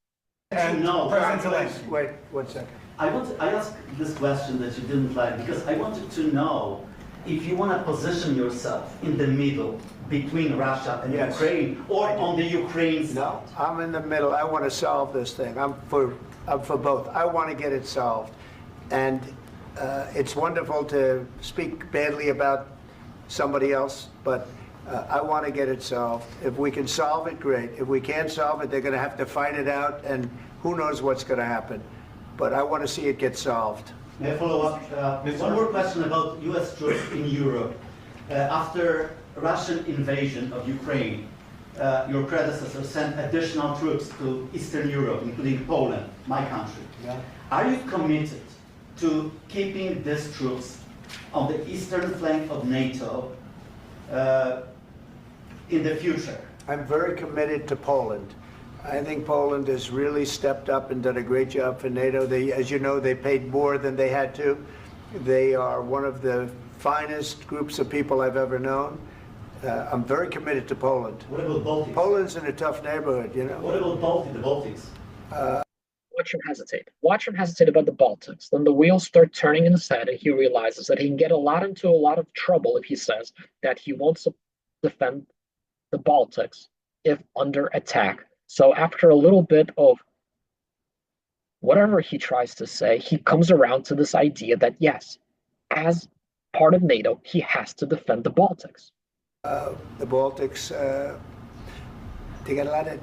And no, President Zelensky. Wait 1 second. I asked this question that you didn't like because I wanted to know if you want to position yourself in the middle between Russia and Ukraine or on the Ukraine side. No, I'm in the middle. I want to solve this thing. I'm for both. I want to get it solved. And it's wonderful to speak badly about somebody else, but I want to get it solved. If we can solve it, great. If we can't solve it, they're going to have to fight it out, and who knows what's going to happen. But I want to see it get solved. May I follow up? One more question about U.S. troops in Europe. After Russian invasion of Ukraine, your predecessor sent additional troops to Eastern Europe, including Poland, my country. Yeah. Are you committed to keeping these troops on the eastern flank of NATO in the future? I'm very committed to Poland. I think Poland has really stepped up and done a great job for NATO. As you know, they paid more than they had to. They are one of the finest groups of people I've ever known. I'm very committed to Poland. What about Baltics? Poland's in a tough neighborhood, you know. What about the Baltics? Watch him hesitate. Watch him hesitate about the Baltics. Then the wheels start turning in his head, and he realizes that he can get into a lot of trouble if he says that he won't defend the Baltics if under attack. So after a little bit of whatever he tries to say, he comes around to this idea that yes, as part of NATO, he has to defend the Baltics. The Baltics, they got a lot of.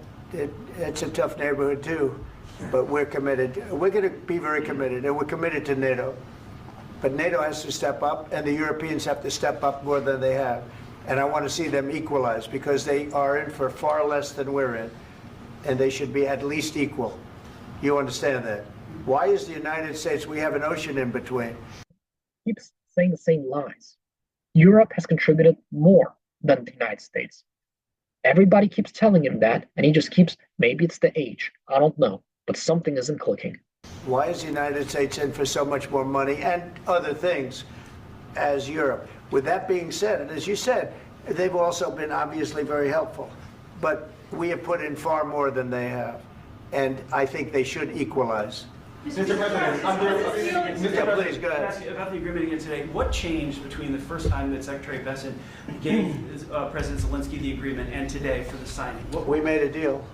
It's a tough neighborhood too. But we're committed. We're going to be very committed, and we're committed to NATO. But NATO has to step up, and the Europeans have to step up more than they have. And I want to see them equalize because they are in for far less than we're in, and they should be at least equal. You understand that? Why is the United States, we have an ocean in between. He keeps saying the same lies. Europe has contributed more than the United States. Everybody keeps telling him that, and he just keeps, maybe it's the age, I don't know, but something isn't clicking. Why is the United States in for so much more money and other things as Europe? With that being said, and as you said, they've also been obviously very helpful, but we have put in far more than they have, and I think they should equalize. Mr. President, please go ahead. Ask you about the agreement again today. What changed between the first time that Secretary Bessent gave President Zelensky the agreement and today for the signing? We made a deal.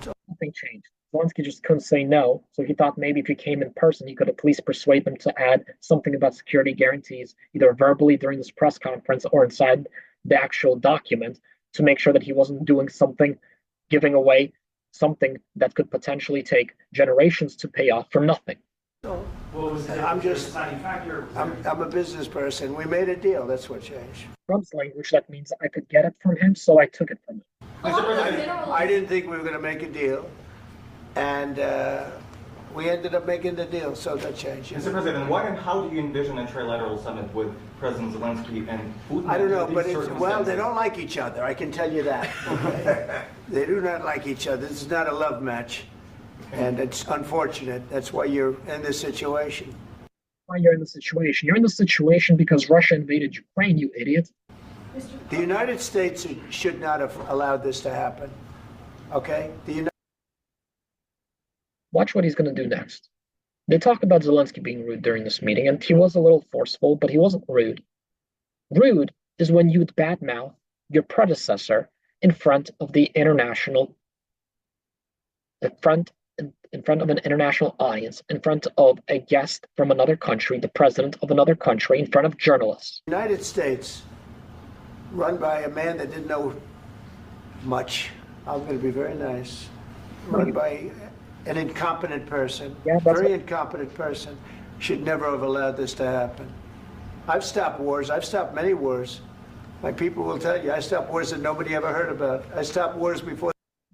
Nothing changed. Zelensky just couldn't say no, so he thought maybe if he came in person, he could at least persuade them to add something about security guarantees, either verbally during this press conference or inside the actual document, to make sure that he wasn't doing something, giving away something that could potentially take generations to pay off for nothing. I'm a business person. We made a deal. That's what changed. Trump's language, that means I could get it from him, so I took it from him. I didn't think we were going to make a deal, and we ended up making the deal, so that changed. Mr. President, what and how do you envision a trilateral summit with President Zelensky and Putin? I don't know, but they don't like each other, I can tell you that. Okay? They do not like each other. This is not a love match, and it's unfortunate. That's why you're in this situation. Why you're in this situation? You're in this situation because Russia invaded Ukraine, you idiot. The United States should not have allowed this to happen, okay? Watch what he's going to do next. They talk about Zelensky being rude during this meeting, and he was a little forceful, but he wasn't rude. Rude is when you would badmouth your predecessor in front of the international, in front of an international audience, in front of a guest from another country, the president of another country, in front of journalists. The United States, run by a man that didn't know much, I'm going to be very nice, run by an incompetent person, incompetent person, should never have allowed this to happen. I've stopped wars. I've stopped many wars. My people will tell you, I stopped wars that nobody ever heard about. I stopped wars before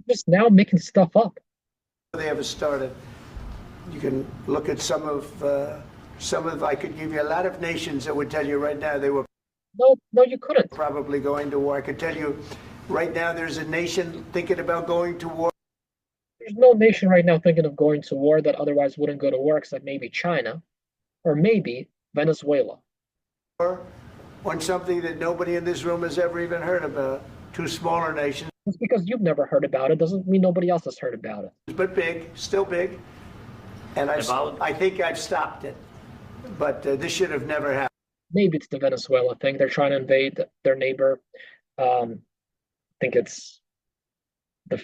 just now making stuff up. They ever started. You can look at some of, I could give you a lot of nations that would tell you right now they were. No, you couldn't. Probably going to war. I could tell you right now there's a nation thinking about going to war. There's no nation right now thinking of going to war that otherwise wouldn't go to war, except maybe China, or maybe Venezuela. On something that nobody in this room has ever even heard about. Two smaller nations. Just because you've never heard about it doesn't mean nobody else has heard about it. But big, still big. And I think I've stopped it. But this should have never happened. Maybe it's the Venezuela thing. They're trying to invade their neighbor. I think it's the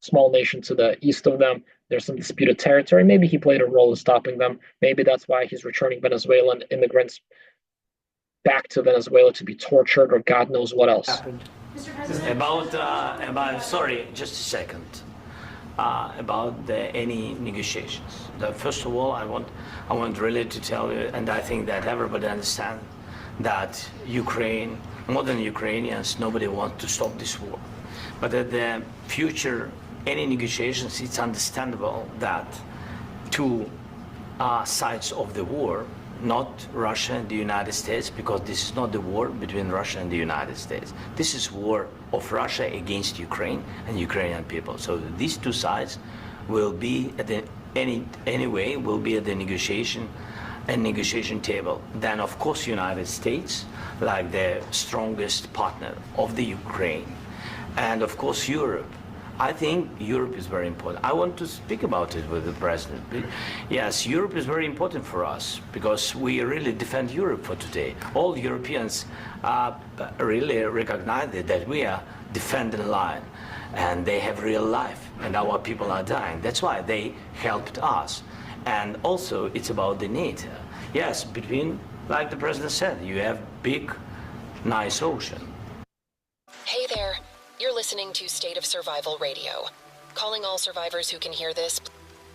small nation to the east of them. There's some disputed territory. Maybe he played a role in stopping them. Maybe that's why he's returning Venezuelan immigrants back to Venezuela to be tortured, or God knows what else. Sorry, just a second. About any negotiations. First of all, I want really to tell you, and I think that everybody understands that Ukraine, modern Ukrainians, nobody wants to stop this war. But at the future, any negotiations, it's understandable that two sides of the war, not Russia and the United States, because this is not the war between Russia and the United States. This is war of Russia against Ukraine and Ukrainian people. So these two sides will be at the will be at the negotiation table. Then of course United States, like the strongest partner of the Ukraine, and of course Europe. I think Europe is very important. I want to speak about it with the president. Yes, Europe is very important for us because we really defend Europe for today. All Europeans really recognize that we are defending the line, and they have real life, and our people are dying. That's why they helped us. And also, it's about the NATO. Yes, between, like the president said, you have big, nice ocean. Hey there. You're listening to State of Survival Radio. Calling all survivors who can hear this,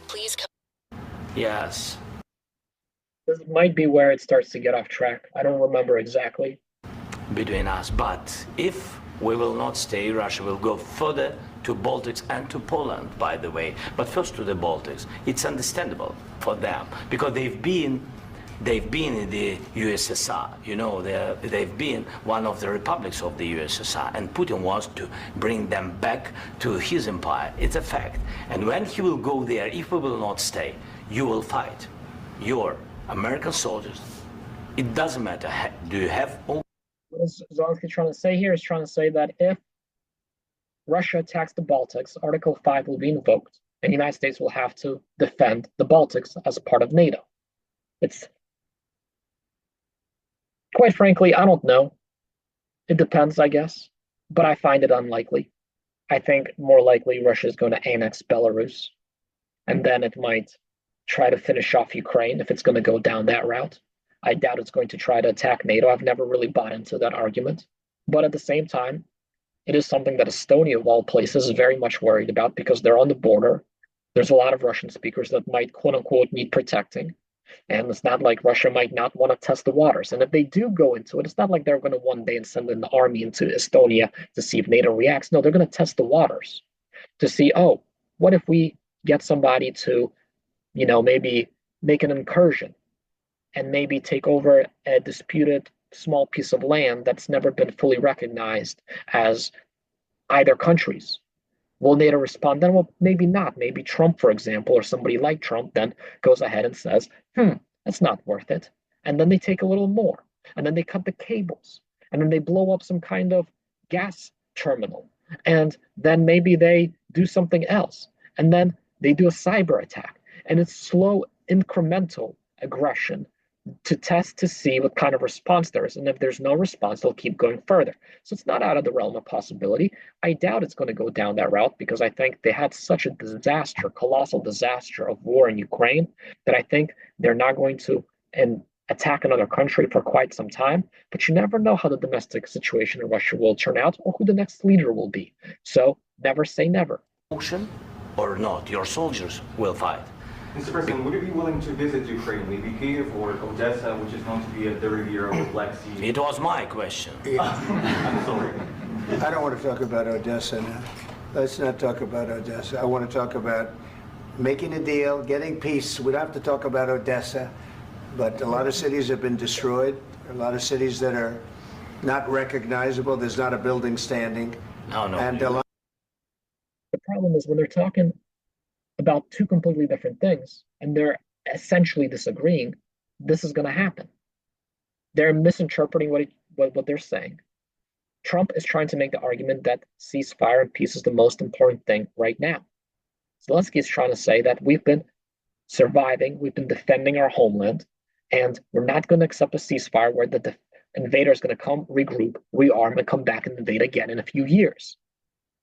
please come. Yes. This might be where it starts to get off track. I don't remember exactly. Between us. But if we will not stay, Russia will go further to Baltics and to Poland, by the way. But first to the Baltics. It's understandable for them because they've been They've been in the USSR, you know, they've been one of the republics of the USSR, and Putin wants to bring them back to his empire. It's a fact. And when he will go there, if we will not stay, you will fight. Your American soldiers, it doesn't matter, do you have all? What is Zelensky trying to say here is trying to say that if Russia attacks the Baltics, Article 5 will be invoked, and the United States will have to defend the Baltics as a part of NATO. It's, quite frankly, I don't know. It depends, I guess, but I find it unlikely. I think more likely Russia is going to annex Belarus, and then it might try to finish off Ukraine if it's going to go down that route. I doubt it's going to try to attack NATO. I've never really bought into that argument. But at the same time, it is something that Estonia, of all places, is very much worried about because they're on the border. There's a lot of Russian speakers that might, quote unquote, need protecting. And it's not like Russia might not want to test the waters. And if they do go into it, it's not like they're going to one day and send an army into Estonia to see if NATO reacts. No, they're going to test the waters to see, oh, what if we get somebody to, maybe make an incursion and maybe take over a disputed small piece of land that's never been fully recognized as either countries. Will NATO respond then? Well, maybe not. Maybe Trump, for example, or somebody like Trump then goes ahead and says, that's not worth it. And then they take a little more. And then they cut the cables. And then they blow up some kind of gas terminal. And then maybe they do something else. And then they do a cyber attack. And it's slow, incremental aggression to test to see what kind of response there is. And if there's no response, they'll keep going further. So it's not out of the realm of possibility. I doubt it's going to go down that route because I think they had such a disaster, colossal disaster of war in Ukraine that I think they're not going to attack another country for quite some time. But you never know how the domestic situation in Russia will turn out or who the next leader will be. So never say never. Ocean or not, your soldiers will fight. Mr. President, would you be willing to visit Ukraine, maybe Kyiv or Odessa, which is known to be at the riviera of the Black Sea? It was my question. I'm sorry. I don't want to talk about Odessa now. Let's not talk about Odessa. I want to talk about making a deal, getting peace. We don't have to talk about Odessa, but a lot of cities have been destroyed. A lot of cities that are not recognizable. There's not a building standing. No. And the problem is when they're talking about two completely different things and they're essentially disagreeing, this is going to happen. They're misinterpreting what they're saying. Trump is trying to make the argument that ceasefire and peace is the most important thing right now. Zelensky is trying to say that we've been surviving, we've been defending our homeland, and we're not going to accept a ceasefire where the invader is going to come, regroup, rearm, and come back and invade again in a few years.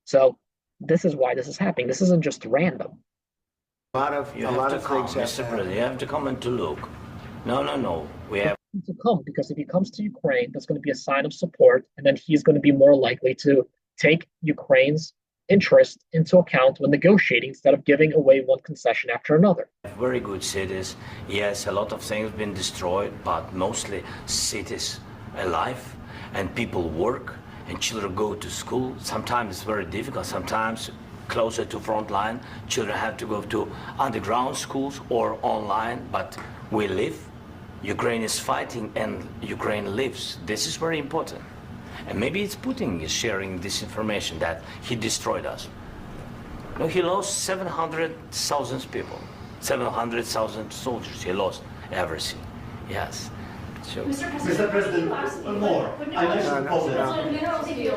So this is why this is happening. This isn't just random. A lot of things have to happen. You have to come and to look. No. We have to come because if he comes to Ukraine, that's going to be a sign of support, and then he's going to be more likely to take Ukraine's interest into account when negotiating instead of giving away one concession after another. Very good cities. Yes, a lot of things have been destroyed, but mostly cities alive and people work and children go to school. Sometimes it's very difficult. Sometimes closer to front line, children have to go to underground schools or online, but we live. Ukraine is fighting and Ukraine lives. This is very important. And maybe it's Putin is sharing this information that he destroyed us. No, he lost 700,000 people, 700,000 soldiers. He lost everything. Yes. So, Mr. President, one more.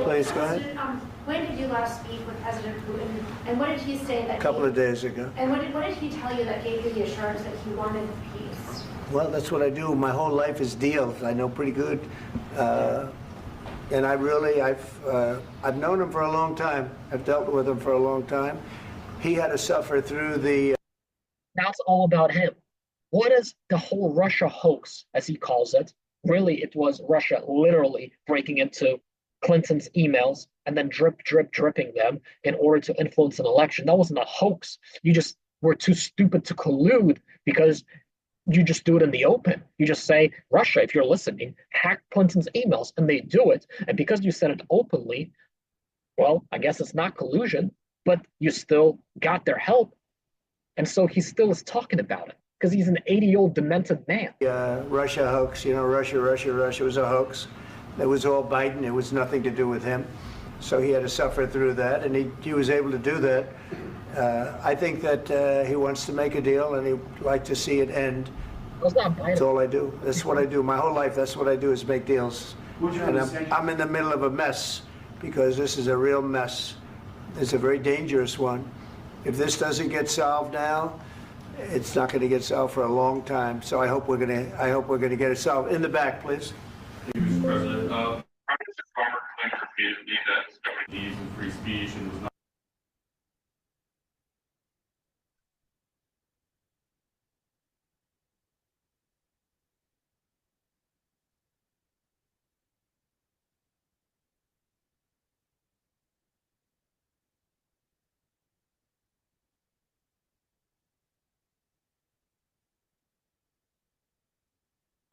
Please, go ahead. When did you last speak with President Putin, and what did he say that? A couple of days ago. And what did he tell you that gave you the assurance that he wanted peace? Well, that's what I do. My whole life is deals. I know pretty good, and I've known him for a long time. I've dealt with him for a long time. He had to suffer through the. Now it's all about him. What is the whole Russia hoax, as he calls it? Really, it was Russia literally breaking into Clinton's emails and then dripping them in order to influence an election. That wasn't a hoax. You just were too stupid to collude because you just do it in the open. You just say, Russia, if you're listening, hack Clinton's emails, and they do it. And because you said it openly, well, I guess it's not collusion, but you still got their help. And so he still is talking about it. because he's an 80-year-old demented man. Russia hoax, Russia was a hoax. It was all Biden. It was nothing to do with him. So he had to suffer through that, and he was able to do that. I think that he wants to make a deal, and he'd like to see it end. That's all I do. That's what I do. My whole life, that's what I do, is make deals. And I'm in the middle of a mess, because this is a real mess. It's a very dangerous one. If this doesn't get solved now, it's not going to get solved for a long time. So I hope we're going to get it solved. In the back, please. Thank you, Mr. President. Prime Minister Farmer claimed repeatedly that needs and free speech and was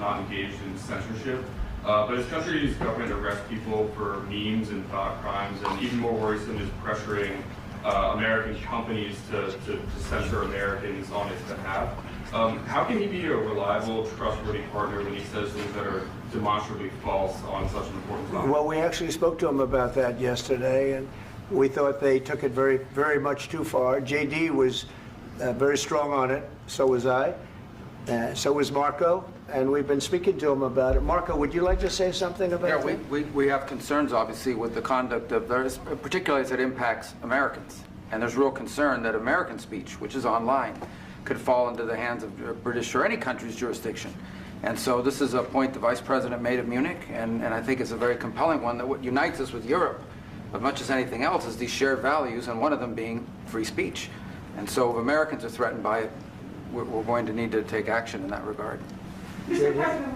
not engaged in censorship. But his country's government arrests people for memes and thought crimes, and even more worrisome is pressuring American companies to censor Americans on his behalf. How can he be a reliable, trustworthy partner when he says things that are demonstrably false on such an important topic? Well, we actually spoke to him about that yesterday, and we thought they took it very, very much too far. JD was very strong on it. So was I. So was Marco. And we've been speaking to him about it. Marco, would you like to say something about that? Yeah, we have concerns, obviously, with the conduct of theirs, particularly as it impacts Americans. And there's real concern that American speech, which is online, could fall into the hands of British or any country's jurisdiction. And so this is a point the Vice President made at Munich, and I think it's a very compelling one, that what unites us with Europe, as much as anything else, is these shared values, and one of them being free speech. And so if Americans are threatened by it, we're going to need to take action in that regard. Mr. President.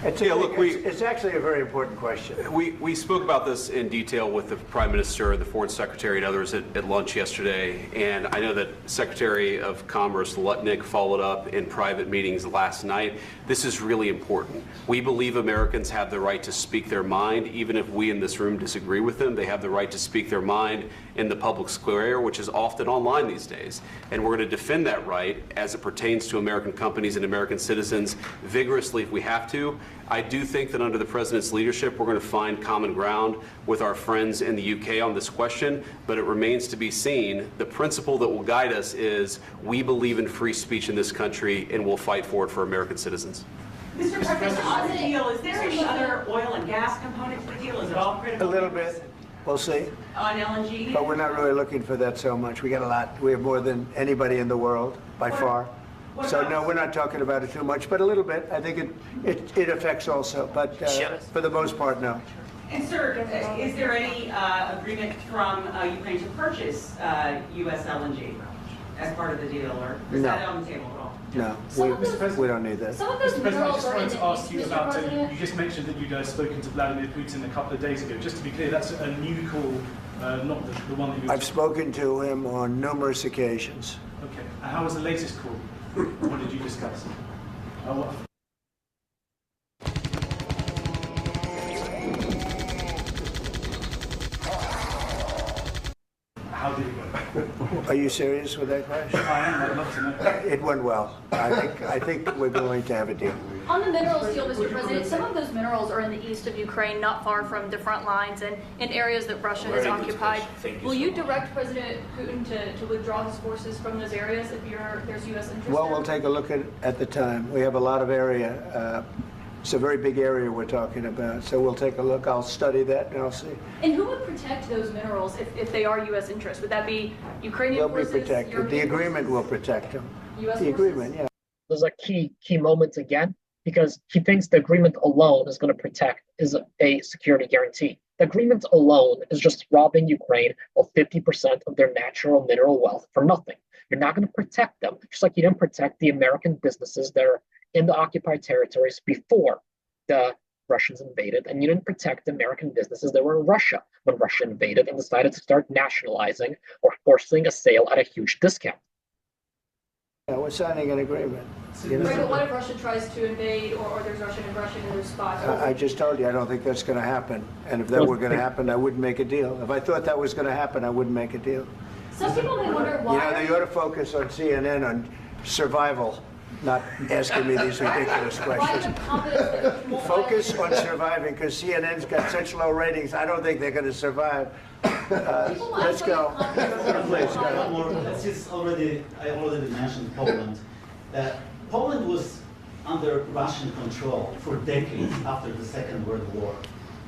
It's actually a very important question. We spoke about this in detail with the Prime Minister, the Foreign Secretary, and others at lunch yesterday. And I know that Secretary of Commerce Lutnick followed up in private meetings last night. This is really important. We believe Americans have the right to speak their mind, even if we in this room disagree with them. They have the right to speak their mind in the public square, which is often online these days. And we're going to defend that right as it pertains to American companies and American citizens vigorously if we have to. I do think that under the President's leadership, we're going to find common ground with our friends in the UK on this question, but it remains to be seen. The principle that will guide us is we believe in free speech in this country, and we'll fight for it for American citizens. Mr. President, on the deal, is there any other oil and gas component to the deal? Is it all critical? A little bit. We'll see. On LNG? But we're not really looking for that so much. We got a lot. We have more than anybody in the world, by far. So no, we're not talking about it too much, but a little bit. I think it affects also, but for the most part, no. And sir, is there any agreement from Ukraine to purchase U.S. LNG as part of the deal, or is that on the table at all? No, we don't need that. Mr. President, I just wanted to ask you about, you just mentioned that you'd spoken to Vladimir Putin a couple of days ago. Just to be clear, that's a new call, not the one that you... I've spoken to him on numerous occasions. Okay, and how was the latest call? What did you discuss? How did it go? Are you serious with that question? I am. I'd love to know. It went well. I think we're going to have a deal. On the minerals deal, Mr. President, some of those minerals are in the east of Ukraine, not far from the front lines and in areas that Russia has occupied. Will you direct President Putin to withdraw his forces from those areas if there's U.S. interest? Well, we'll take a look at the time. We have a lot of area. It's a very big area we're talking about, so we'll take a look. I'll study that, and I'll see. And who would protect those minerals if they are U.S. interests? Would that be Ukrainian forces? They'll be protected. The agreement will protect them. U.S. The agreement, yeah. There's a key moment again, because he thinks the agreement alone is going to protect, is a security guarantee. The agreement alone is just robbing Ukraine of 50% of their natural mineral wealth for nothing. You're not going to protect them, just like you didn't protect the American businesses that are in the occupied territories before the Russians invaded, and you didn't protect American businesses that were in Russia when Russia invaded and decided to start nationalizing or forcing a sale at a huge discount. Yeah, we're signing an agreement. Right, but what if Russia tries to invade or there's Russian aggression in those spots? I just told you I don't think that's going to happen. And if that were going to happen, I wouldn't make a deal. If I thought that was going to happen, I wouldn't make a deal. Some people may wonder why. They ought to focus on CNN on survival. not asking me these ridiculous questions. Focus on surviving, because CNN's got such low ratings, I don't think they're going to survive. Let's go. Please, go ahead. I already mentioned Poland. Poland was under Russian control for decades after the Second World War.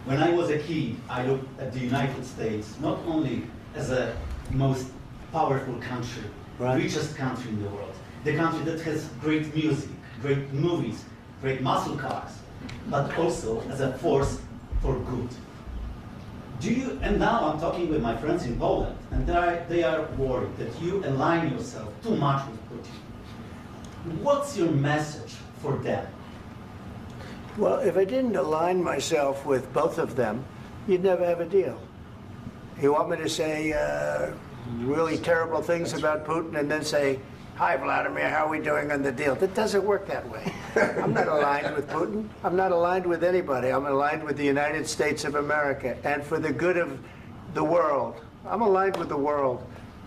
When I was a kid, I looked at the United States not only as a most powerful country, richest country in the world, the country that has great music, great movies, great muscle cars, but also as a force for good. And now I'm talking with my friends in Poland, and they are worried that you align yourself too much with Putin. What's your message for them? Well, if I didn't align myself with both of them, you'd never have a deal. You want me to say really terrible things about Putin and then say, "Hi, Vladimir, how are we doing on the deal?" That doesn't work that way. I'm not aligned with Putin. I'm not aligned with anybody. I'm aligned with the United States of America and for the good of the world. I'm aligned with the world,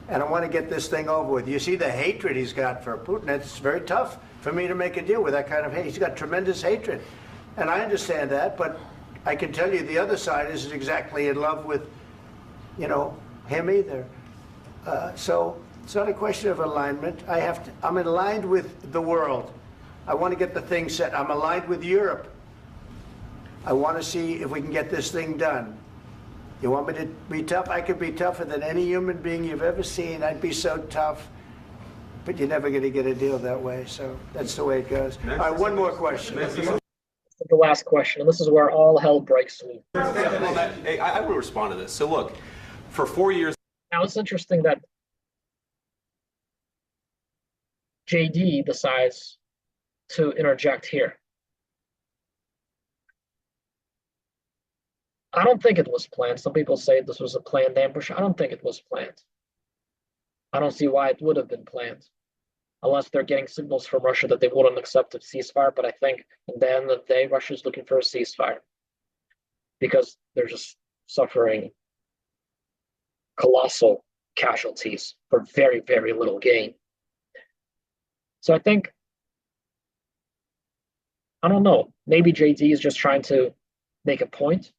and I want to get this thing over with. You see the hatred he's got for Putin. It's very tough for me to make a deal with that kind of hate. He's got tremendous hatred, and I understand that, but I can tell you the other side isn't exactly in love with, him either. So it's not a question of alignment. I'm aligned with the world. I want to get the thing set. I'm aligned with Europe. I want to see if we can get this thing done. You want me to be tough? I could be tougher than any human being you've ever seen. I'd be so tough. But you're never going to get a deal that way. So that's the way it goes. All right, one more question. The last question, and this is where all hell breaks loose. Hey, I will respond to this. So look, for 4 years. Now it's interesting that JD decides to interject here. I don't think it was planned. Some people say this was a planned ambush. I don't think it was planned. I don't see why it would have been planned, unless they're getting signals from Russia that they wouldn't accept a ceasefire. But I think at the end of the day, Russia's looking for a ceasefire because they're just suffering colossal casualties for very, very little gain. So I think, I don't know, maybe JD is just trying to make a point.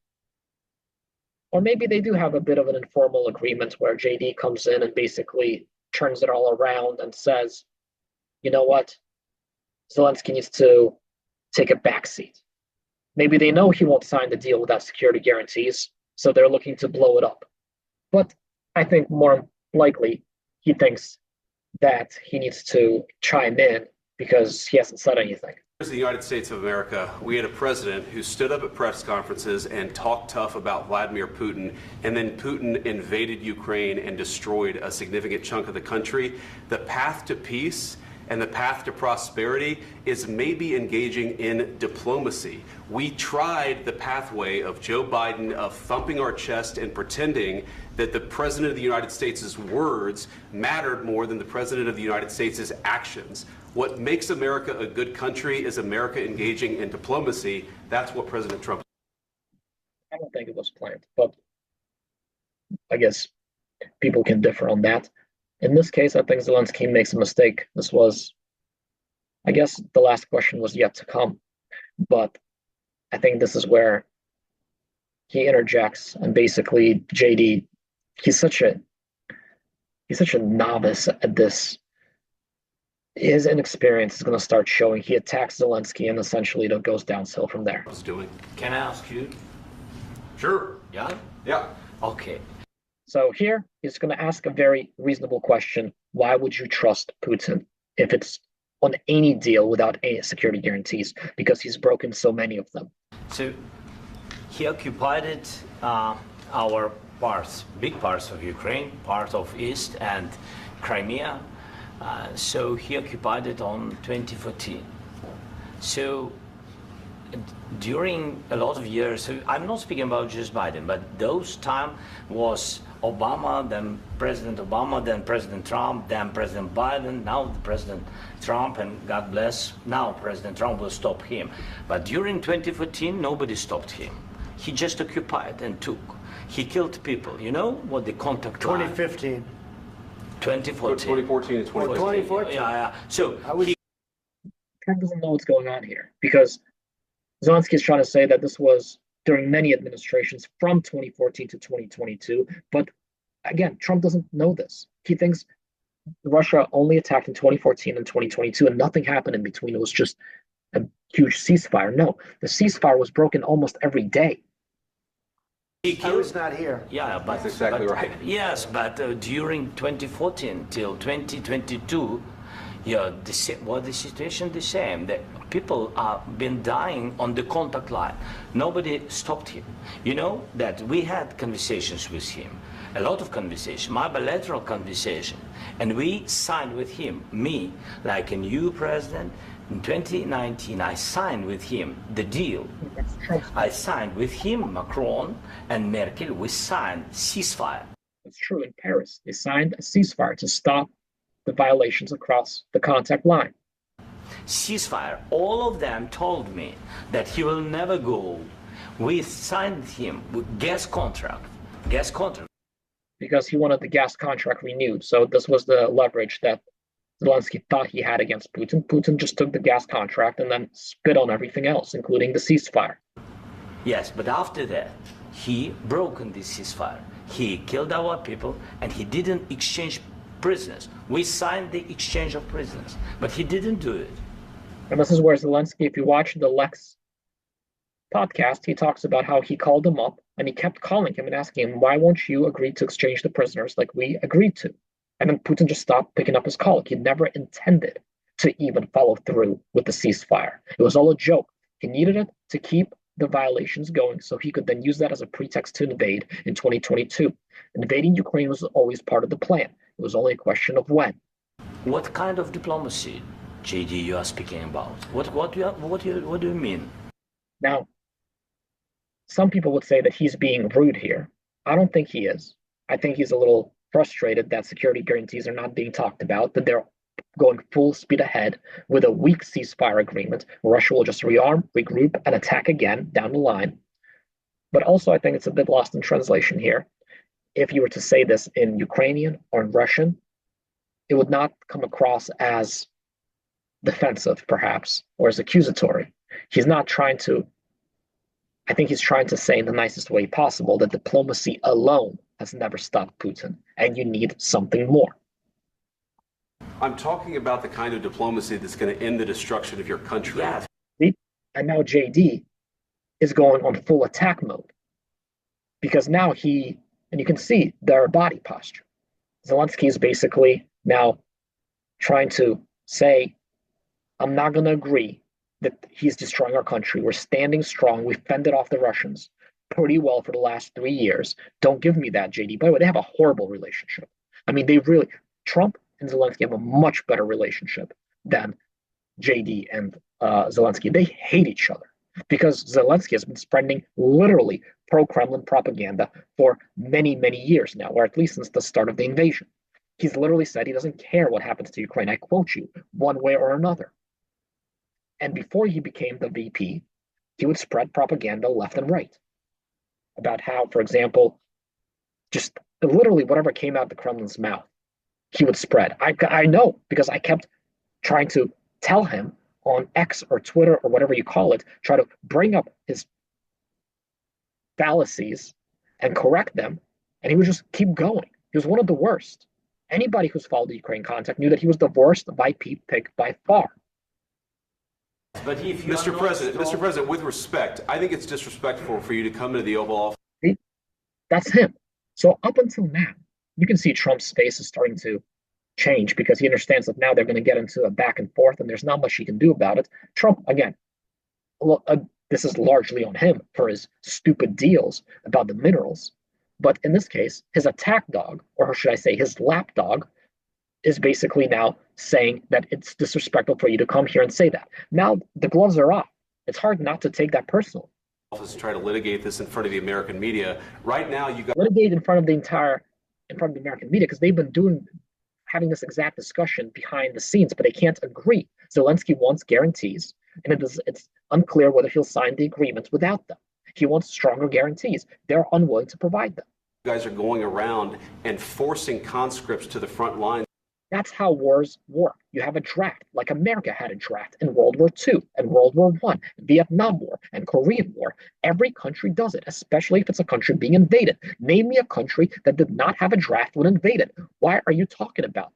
Or maybe they do have a bit of an informal agreement where JD comes in and basically turns it all around and says, you know what, Zelensky needs to take a backseat. Maybe they know he won't sign the deal without security guarantees, so they're looking to blow it up. But I think more likely he thinks that he needs to chime in because he hasn't said anything. As the United States of America, we had a president who stood up at press conferences and talked tough about Vladimir Putin, and then Putin invaded Ukraine and destroyed a significant chunk of the country. The path to peace and the path to prosperity is maybe engaging in diplomacy. We tried the pathway of Joe Biden of thumping our chest and pretending that the President of the United States' words mattered more than the President of the United States' actions. What makes America a good country is America engaging in diplomacy. That's what President Trump. I don't think it was planned, but I guess people can differ on that. In this case, I think Zelensky makes a mistake. This was, I guess the last question was yet to come, but I think this is where he interjects and basically JD, he's such a novice at this. His inexperience is going to start showing. He attacks Zelensky and essentially it goes downhill from there. Can I ask you? Sure. Yeah? Yeah. Okay. So here, he's going to ask a very reasonable question. Why would you trust Putin if it's on any deal without any security guarantees? Because he's broken so many of them. So he occupied our parts, big parts of Ukraine, part of East and Crimea. So he occupied it on 2014. So during a lot of years, so I'm not speaking about just Biden, but those time was Obama, then President Obama, then President Trump, then President Biden, now President Trump, and God bless, now President Trump will stop him. But during 2014, nobody stopped him. He just occupied and took. He killed people. You know what the contact 2015. 2014 and 2014. Yeah. So Trump doesn't know what's going on here because Zelensky is trying to say that this was during many administrations from 2014 to 2022. But again, Trump doesn't know this. He thinks Russia only attacked in 2014 and 2022, and nothing happened in between. It was just a huge ceasefire. No, the ceasefire was broken almost every day. I was not here. Yeah, but that's exactly right. Yes, but during 2014 till 2022, yeah, the situation the same. The people have been dying on the contact line. Nobody stopped him. You know that we had conversations with him, a lot of conversation, my bilateral conversation, and we signed with him, me, like a new president. In 2019, I signed with him the deal. I signed with him, Macron and Merkel, we signed ceasefire. It's true in Paris. They signed a ceasefire to stop the violations across the contact line. Ceasefire. All of them told me that he will never go. We signed him with gas contract. Because he wanted the gas contract renewed. So this was the leverage that Zelensky thought he had against Putin. Putin just took the gas contract and then spit on everything else, including the ceasefire. Yes, but after that, he broke this ceasefire. He killed our people and he didn't exchange prisoners. We signed the exchange of prisoners, but he didn't do it. And this is where Zelensky, if you watch the Lex podcast, he talks about how he called him up and he kept calling him and asking him, why won't you agree to exchange the prisoners like we agreed to? And then Putin just stopped picking up his call. He never intended to even follow through with the ceasefire. It was all a joke. He needed it to keep the violations going so he could then use that as a pretext to invade in 2022. Invading Ukraine was always part of the plan. It was only a question of when. What kind of diplomacy, JD, you are speaking about? What do you mean? Now, some people would say that he's being rude here. I don't think he is. I think he's a little frustrated that security guarantees are not being talked about, that they're going full speed ahead with a weak ceasefire agreement. Russia will just rearm, regroup, and attack again down the line. But also, I think it's a bit lost in translation here. If you were to say this in Ukrainian or in Russian, it would not come across as defensive, perhaps, or as accusatory. He's not trying to, I think he's trying to say in the nicest way possible that diplomacy alone has never stopped Putin, and you need something more. I'm talking about the kind of diplomacy that's going to end the destruction of your country. Yeah. And now JD is going on full attack mode because now and you can see their body posture. Zelensky is basically now trying to say, I'm not going to agree that he's destroying our country. We're standing strong. We fended off the Russians pretty well for the last 3 years. Don't give me that, JD. By the way, they have a horrible relationship. I mean, Trump and Zelensky have a much better relationship than JD and Zelensky. They hate each other because Zelensky has been spreading literally pro-Kremlin propaganda for many, many years now, or at least since the start of the invasion. He's literally said he doesn't care what happens to Ukraine. I quote you, one way or another. And before he became the VP, he would spread propaganda left and right about how, for example, just literally whatever came out of the Kremlin's mouth, he would spread. I know because I kept trying to tell him on X or Twitter or whatever you call it, try to bring up his fallacies and correct them, and he would just keep going. He was one of the worst. Anybody who's followed the Ukraine contact knew that he was the worst VP pick by far. But Mr. President, with respect, I think it's disrespectful for you to come into the Oval Office. That's him. So up until now, you can see Trump's face is starting to change because he understands that now they're going to get into a back and forth and there's not much he can do about it. Trump, again, this is largely on him for his stupid deals about the minerals. But in this case, his attack dog, or should I say his lapdog, is basically now saying that it's disrespectful for you to come here and say that. Now the gloves are off. It's hard not to take that personally. Office try to litigate this in front of the American media. Right now, you got litigate in front of the American media because they've been having this exact discussion behind the scenes, but they can't agree. Zelensky wants guarantees, and it's unclear whether he'll sign the agreements without them. He wants stronger guarantees. They're unwilling to provide them. You guys are going around and forcing conscripts to the front lines. That's how wars work. You have a draft, like America had a draft in World War II and World War I, Vietnam War and Korean War. Every country does it, especially if it's a country being invaded. Name me a country that did not have a draft when invaded. Why are you talking about?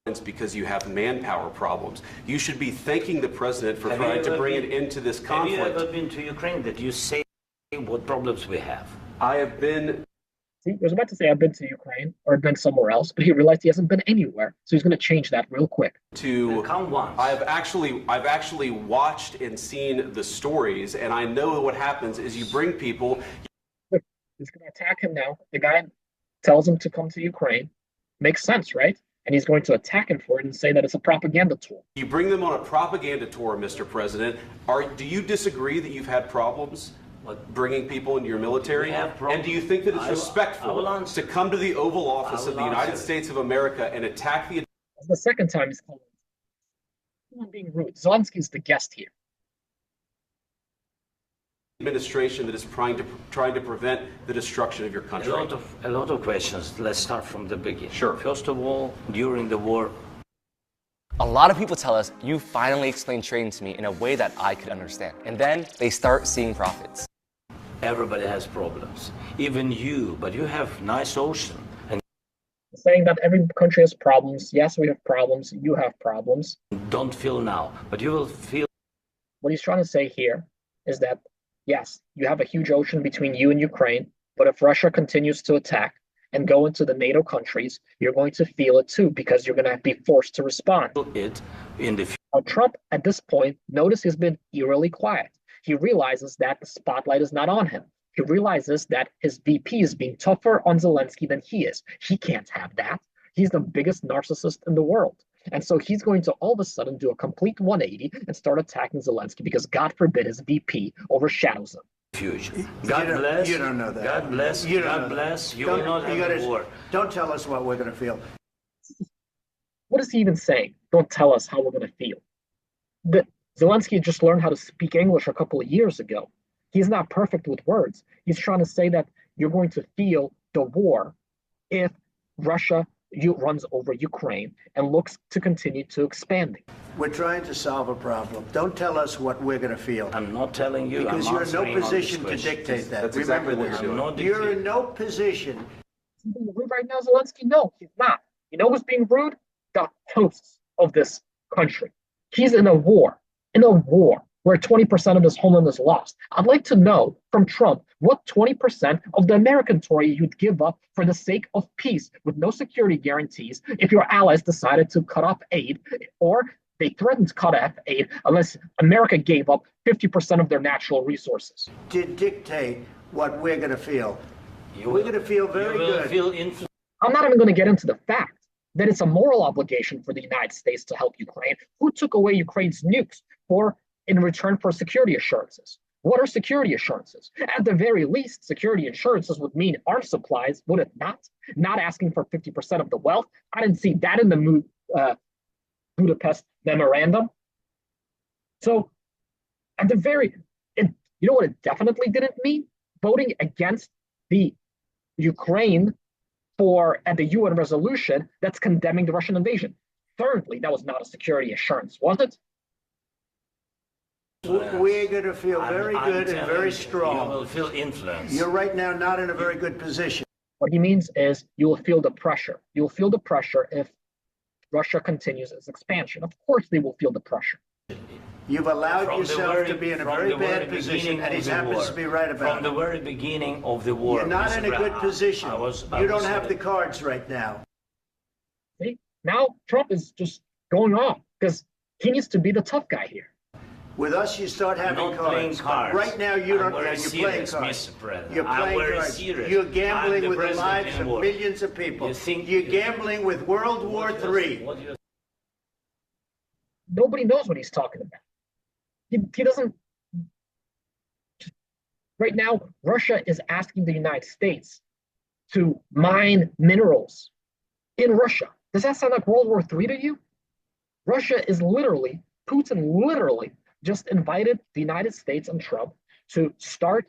It's because you have manpower problems. You should be thanking the president for trying to bring it into this conflict. Have you ever been to Ukraine that you say what problems we have? I have been. He was about to say I've been to Ukraine or been somewhere else, but he realized he hasn't been anywhere, so he's going to change that real quick. Come once. I've actually watched and seen the stories, and I know what happens is you bring people. Look, he's going to attack him now. The guy tells him to come to Ukraine. Makes sense, right? And he's going to attack him for it and say that it's a propaganda tool. You bring them on a propaganda tour, Mr. President. Do you disagree that you've had problems bringing people into your military? And do you think that it's respectful to come to the Oval Office of the United States of America and attack the... It's the second time he's called him being rude. Zelensky's the guest here. Administration that is trying to prevent the destruction of your country? A lot of questions. Let's start from the beginning. Sure. First of all, during the war, a lot of people tell us, you finally explained trading to me in a way that I could understand. And then they start seeing profits. Everybody has problems, even you, but you have nice ocean. And saying that every country has problems. Yes, we have problems. You have problems. Don't feel now, but you will feel. What he's trying to say here is that, yes, you have a huge ocean between you and Ukraine, but if Russia continues to attack and go into the NATO countries, you're going to feel it too, because you're going to be forced to respond. Now, Trump, at this point, notice he's been eerily quiet. He realizes that the spotlight is not on him. He realizes that his VP is being tougher on Zelensky than he is. He can't have that. He's the biggest narcissist in the world. And so he's going to all of a sudden do a complete 180 and start attacking Zelensky because, God forbid, his VP overshadows him. Fusion. God bless. You don't know that. God bless. God bless. You will not have a war. Don't tell us what we're going to feel. What is he even saying? Don't tell us how we're going to feel. Zelensky just learned how to speak English a couple of years ago. He's not perfect with words. He's trying to say that you're going to feel the war if Russia runs over Ukraine and looks to continue to expanding. We're trying to solve a problem. Don't tell us what we're going to feel. I'm not telling you. Because you're in no position to dictate that. That's Remember exactly this. what you're You're in no position. Is he being rude right now, Zelensky? No, he's not. You know who's being rude? The hosts of this country. He's in a war. Where 20% of his homeland is lost. I'd like to know from Trump what 20% of the American territory you'd give up for the sake of peace with no security guarantees if your allies decided to cut off aid, or they threatened to cut off aid unless America gave up 50% of their natural resources. To dictate what we're going to feel. We're going to feel very good. I'm not even going to get into the fact that it's a moral obligation for the United States to help Ukraine. Who took away Ukraine's nukes in return for security assurances? What are security assurances? At the very least, security assurances would mean arms supplies, would it not? Not asking for 50% of the wealth. I didn't see that in the Budapest memorandum. So, at the you know what it definitely didn't mean? Voting against the Ukraine at the UN resolution that's condemning the Russian invasion. Thirdly, that was not a security assurance, was it? We're going to feel very good and very strong. You will feel influence. You're right now not in a very good position. What he means is you will feel the pressure. You will feel the pressure if Russia continues its expansion. Of course they will feel the pressure. You've allowed yourself to be in a very bad position, and he happens to be right about it. From the very beginning of the war. You're not in a good position. You don't have the cards right now. See, now Trump is just going off because he needs to be the tough guy here. With us, you start having cards. Right now, you don't. You're playing cards. You're playing cards. You're gambling with the lives of millions of people. You're gambling with World War III. Nobody knows what he's talking about. He doesn't. Right now, Russia is asking the United States to mine minerals in Russia. Does that sound like World War III to you? Russia is Putin literally just invited the United States and Trump to start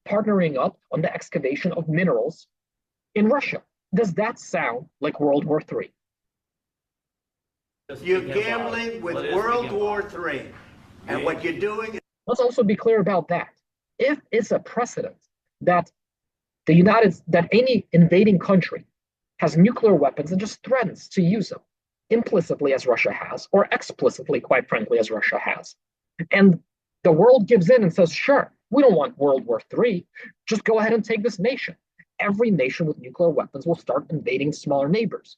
partnering up on the excavation of minerals in Russia. Does that sound like World War III? You're gambling with World War III. And what you're doing is... Let's also be clear about that. If it's a precedent that that any invading country has nuclear weapons and just threatens to use them, implicitly as Russia has, or explicitly, quite frankly, as Russia has, and the world gives in and says, sure, we don't want World War III, just go ahead and take this nation. Every nation with nuclear weapons will start invading smaller neighbors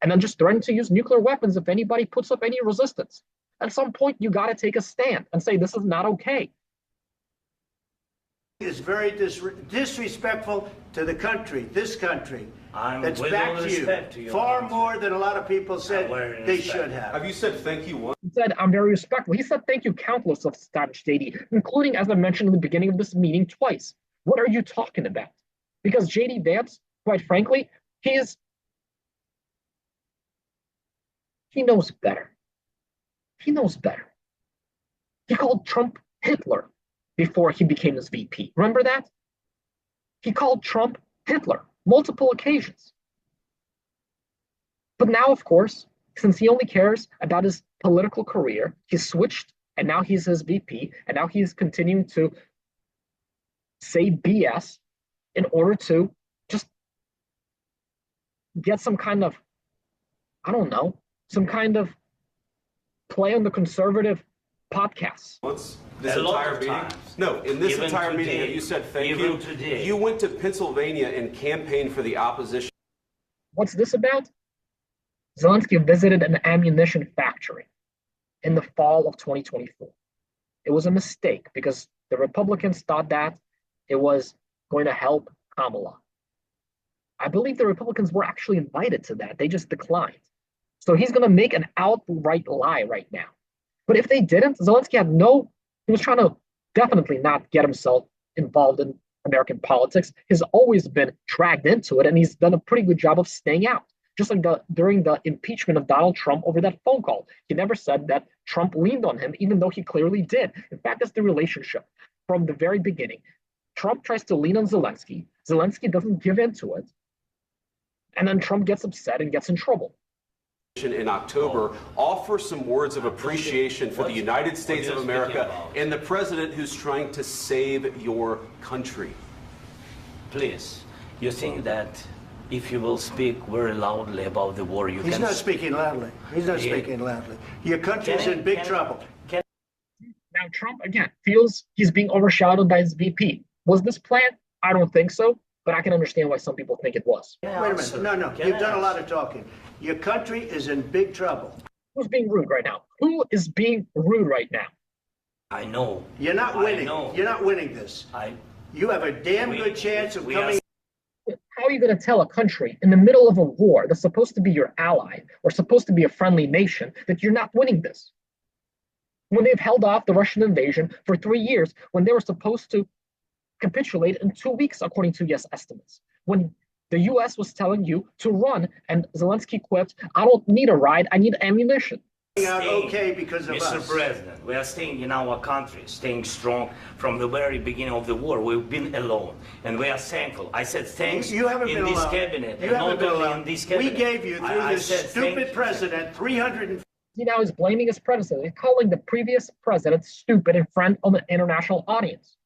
and then just threaten to use nuclear weapons if anybody puts up any resistance. At some point, you got to take a stand and say, this is not okay. Is very disrespectful to the country, this country. That's back to you. Far more than a lot of people said they should have. Have you said thank you once? He said, I'm very respectful. He said thank you countless of times, JD, including, as I mentioned in the beginning of this meeting, twice. What are you talking about? Because JD Vance, quite frankly, he knows better. He knows better. He called Trump Hitler before he became his VP. Remember that? He called Trump Hitler multiple occasions. But now, of course, since he only cares about his political career, he's switched, and now he's his VP, and now he's continuing to say BS in order to just get some kind of, I don't know, some kind of play on the conservative podcasts. This entire meeting? No, in this entire meeting, you said thank you. You went to Pennsylvania and campaigned for the opposition. What's this about? Zelensky visited an ammunition factory in the fall of 2024. It was a mistake because the Republicans thought that it was going to help Kamala. I believe the Republicans were actually invited to that. They just declined. So he's going to make an outright lie right now. But if they didn't, Zelensky he was trying to definitely not get himself involved in American politics. He's always been dragged into it, and he's done a pretty good job of staying out. Just like during the impeachment of Donald Trump over that phone call. He never said that Trump leaned on him, even though he clearly did. In fact, that's the relationship from the very beginning. Trump tries to lean on Zelensky. Zelensky doesn't give in to it. And then Trump gets upset and gets in trouble. In October, offer some words of appreciation for the United States of America and the president who's trying to save your country. Please, you think that if you will speak very loudly about the war, you can... He's not speaking loudly. He's not speaking loudly. Your country's in big trouble. Now, Trump, again, feels he's being overshadowed by his VP. Was this planned? I don't think so, but I can understand why some people think it was. Wait a minute. No. You've done a lot of talking. Your country is in big trouble. Who's being rude right now? Who is being rude right now? I know. You're not winning. You're not winning this. You have a damn good chance of coming... How are you going to tell a country in the middle of a war that's supposed to be your ally or supposed to be a friendly nation that you're not winning this? When they've held off the Russian invasion for 3 years, when they were supposed to capitulate in 2 weeks, according to U.S. estimates. When the U.S. was telling you to run, and Zelensky quipped, I don't need a ride, I need ammunition. Okay because of Mr. us. President, we are staying in our country, staying strong from the very beginning of the war. We've been alone, and we are thankful. I said thanks you haven't in been this alone. cabinet. You haven't been alone. In this cabinet. We gave you, through this stupid president, 300... He now is blaming his predecessor. He's calling the previous president stupid in front of an international audience.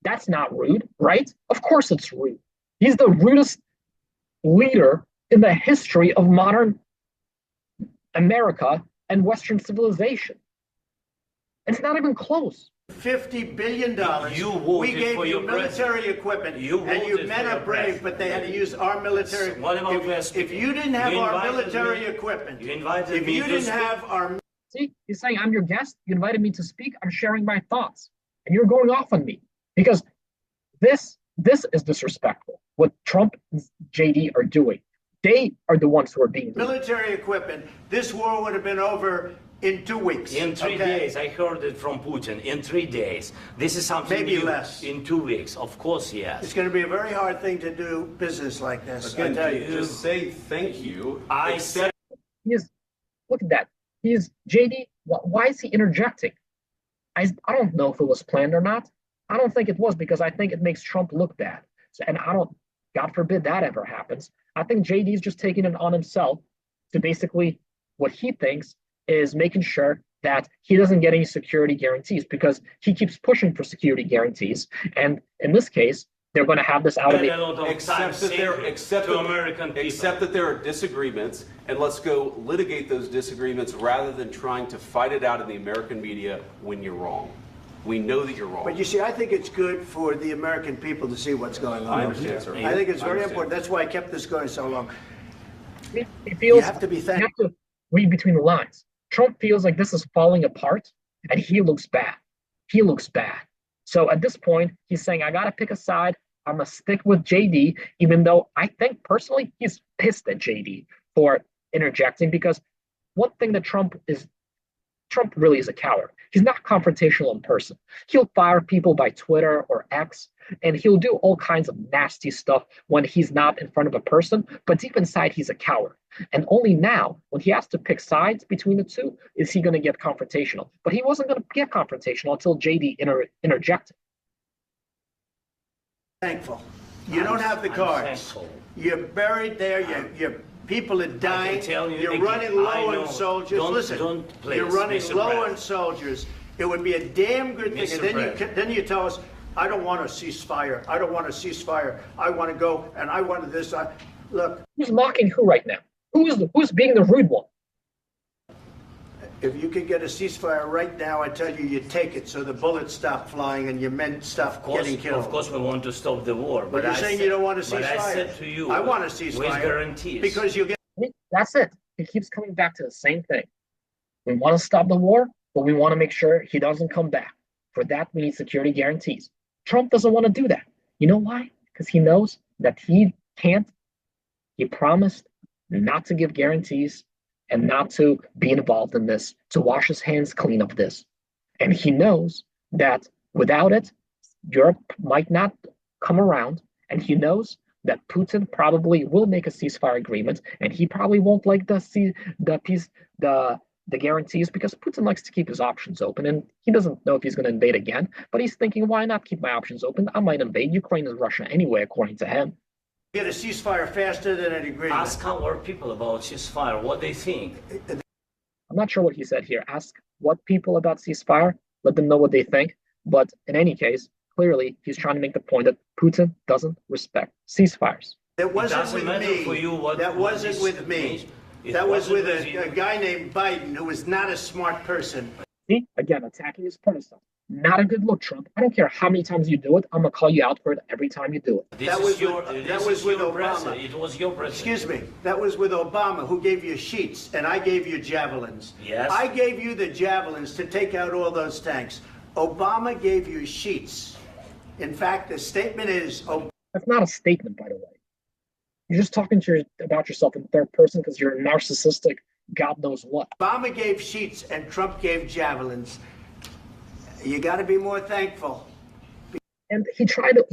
That's not rude, right? Of course it's rude. He's the rudest leader in the history of modern America and Western civilization. It's not even close. $50 billion. We gave you military equipment, and you men are brave, but they had to use our military. If you didn't have our military equipment, if you didn't have our... See, he's saying, I'm your guest. You invited me to speak. I'm sharing my thoughts. And you're going off on me because this is disrespectful. What Trump and JD are doing. They are the ones who are being military equipment. This war would have been over in 2 weeks. In 3 days. I heard it from Putin. In 3 days. This is something maybe new. Less. In 2 weeks. Of course, yes. It's going to be a very hard thing to do business like this. Again, just say thank you. I said... Look at that. JD, why is he interjecting? I don't know if it was planned or not. I don't think it was because I think it makes Trump look bad. And God forbid that ever happens. I think JD is just taking it on himself to basically what he thinks is making sure that he doesn't get any security guarantees because he keeps pushing for security guarantees. And in this case, they're going to have this out of the except that there are disagreements, and let's go litigate those disagreements rather than trying to fight it out in the American media when you're wrong. We know that you're wrong. But you see, I think it's good for the American people to see what's going on. I understand, sir. I think it's very important. That's why I kept this going so long. He feels you have to be thankful. You have to read between the lines. Trump feels like this is falling apart, and he looks bad. He looks bad. So at this point, he's saying, I got to pick a side. I'm going to stick with JD, even though I think personally he's pissed at JD for interjecting, because one thing that Trump really is a coward. He's not confrontational in person. He'll fire people by Twitter or X, and he'll do all kinds of nasty stuff when he's not in front of a person, but deep inside, he's a coward. And only now, when he has to pick sides between the two, is he going to get confrontational. But he wasn't going to get confrontational until JD interjected. Thankful. You don't have the cards. You're buried there. You're people are dying. You're running low on soldiers. Listen, you're running low on soldiers. It would be a damn good thing. And then you tell us, I don't want a ceasefire. I don't want a ceasefire. I want to go and I want this. Look. Who's mocking who right now? Who's being the rude one? If you could get a ceasefire right now, I tell you take it so the bullets stop flying and your men stop getting killed. Of course, we want to stop the war. But you're saying you don't want a ceasefire. But I said to you, I want a ceasefire. With guarantees. Because you get. That's it. He keeps coming back to the same thing. We want to stop the war, but we want to make sure he doesn't come back. For that, we need security guarantees. Trump doesn't want to do that. You know why? Because he knows that he can't. He promised not to give guarantees and not to be involved in this, to wash his hands clean of this. And he knows that without it, Europe might not come around, and he knows that Putin probably will make a ceasefire agreement, and he probably won't like the guarantees, because Putin likes to keep his options open, and he doesn't know if he's going to invade again, but he's thinking, why not keep my options open? I might invade Ukraine and Russia anyway, according to him. Get a ceasefire faster than an agreement. Ask our people about ceasefire, what they think. I'm not sure what he said here. Ask what people about ceasefire, let them know what they think. But in any case, clearly he's trying to make the point that Putin doesn't respect ceasefires. That wasn't with me. That wasn't with me. That was with a guy named Biden who was not a smart person. See, again, attacking his predecessor. Not a good look, Trump. I don't care how many times you do it. I'm going to call you out for it every time you do it. That was with Obama. It was your president. Excuse me. That was with Obama, who gave you sheets, and I gave you javelins. Yes. I gave you the javelins to take out all those tanks. Obama gave you sheets. In fact, the statement is... That's not a statement, by the way. You're just talking about yourself in third person because you're a narcissistic God knows what. Obama gave sheets and Trump gave javelins. You got to be more thankful. And he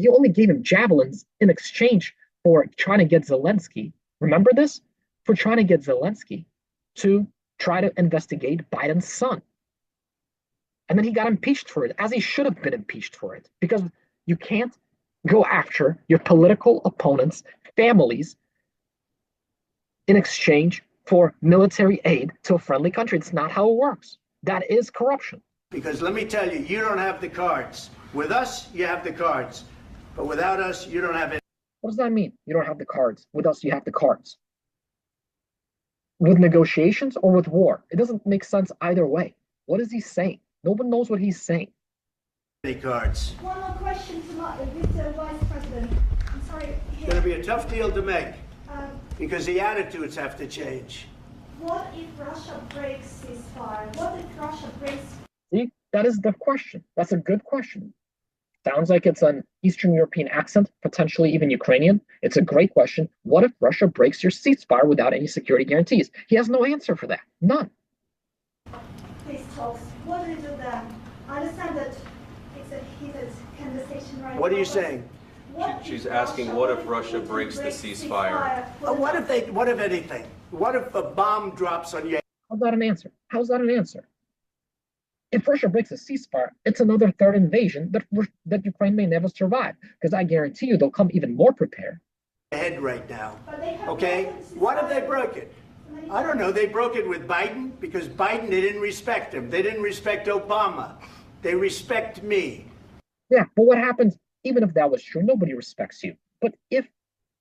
only gave him javelins in exchange for trying to get Zelensky. Remember this? For trying to get Zelensky to try to investigate Biden's son. And then he got impeached for it, as he should have been impeached for it. Because you can't go after your political opponents' families in exchange for military aid to a friendly country. It's not how it works. That is corruption. Because let me tell you, you don't have the cards. With us, you have the cards. But without us, you don't have it. What does that mean? You don't have the cards. With us, you have the cards. With negotiations or with war? It doesn't make sense either way. What is he saying? No one knows what he's saying. Any cards. One more question to the Vice President. I'm sorry. It's going to be a tough deal to make. Because the attitudes have to change. What if Russia breaks ceasefire? What if Russia breaks... See, that is the question. That's a good question. Sounds like it's an Eastern European accent, potentially even Ukrainian. It's a great question. What if Russia breaks your ceasefire without any security guarantees? He has no answer for that. None. Peace talks. What do you do then? I understand that it's a heated conversation right now. What are you saying? She's asking, what if Russia breaks the ceasefire? What if anything? What if a bomb drops on you? How's that an answer? How's that an answer? If Russia breaks a ceasefire, it's another third invasion that Ukraine may never survive. Because I guarantee you they'll come even more prepared. Head right now. Okay? What have they broken? I don't know. They broke it with Biden because Biden, they didn't respect him. They didn't respect Obama. They respect me. Yeah, but what happens, even if that was true, nobody respects you. But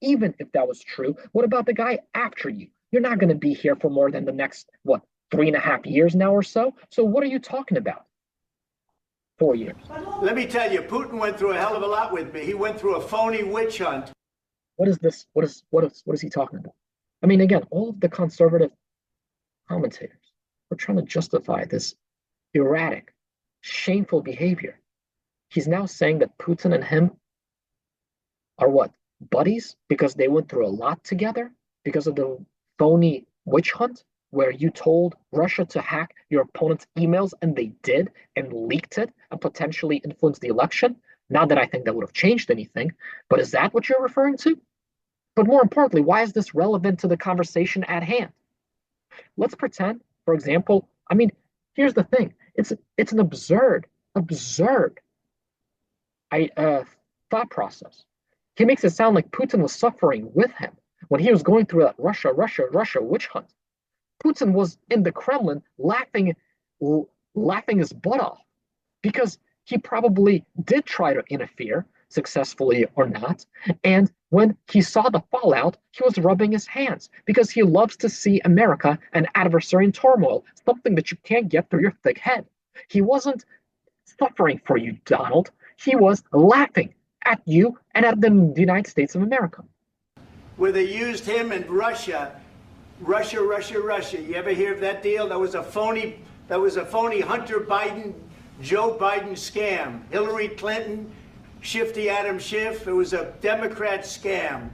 even if that was true, what about the guy after you? You're not going to be here for more than the next, 3.5 years now or so? So what are you talking about? 4 years. Let me tell you, Putin went through a hell of a lot with me. He went through a phony witch hunt. What is this? What is he talking about? I mean, again, all of the conservative commentators are trying to justify this erratic, shameful behavior. He's now saying that Putin and him are buddies? Because they went through a lot together? Because of the phony witch hunt where you told Russia to hack your opponent's emails and they did and leaked it and potentially influenced the election? Not that I think that would have changed anything, but is that what you're referring to? But more importantly, why is this relevant to the conversation at hand? Let's pretend, for example, I mean, here's the thing. It's an absurd thought process. He makes it sound like Putin was suffering with him when he was going through that Russia witch hunt. Putin was in the Kremlin laughing his butt off because he probably did try to interfere, successfully or not. And when he saw the fallout, he was rubbing his hands because he loves to see America an adversary in turmoil, something that you can't get through your thick head. He wasn't suffering for you, Donald. He was laughing at you and at the United States of America. Where they used him and Russia. You ever hear of that deal? That was a phony Hunter Biden, Joe Biden scam. Hillary Clinton, Shifty Adam Schiff. It was a Democrat scam.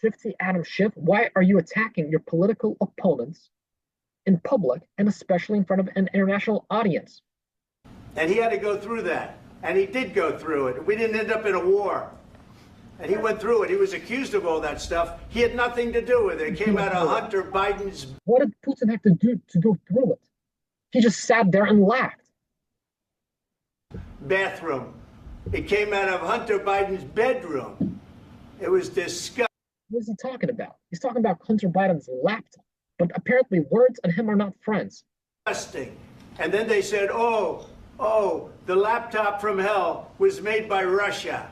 Shifty Adam Schiff, why are you attacking your political opponents in public and especially in front of an international audience? And he had to go through that. And he did go through it. We didn't end up in a war. And he went through it. He was accused of all that stuff. He had nothing to do with it. It came out of Hunter Biden's... What did Putin have to do to go through it? He just sat there and laughed. Bathroom. It came out of Hunter Biden's bedroom. It was disgusting. What is he talking about? He's talking about Hunter Biden's laptop. But apparently words and him are not friends. Disgusting. And then they said, oh, the laptop from hell was made by Russia.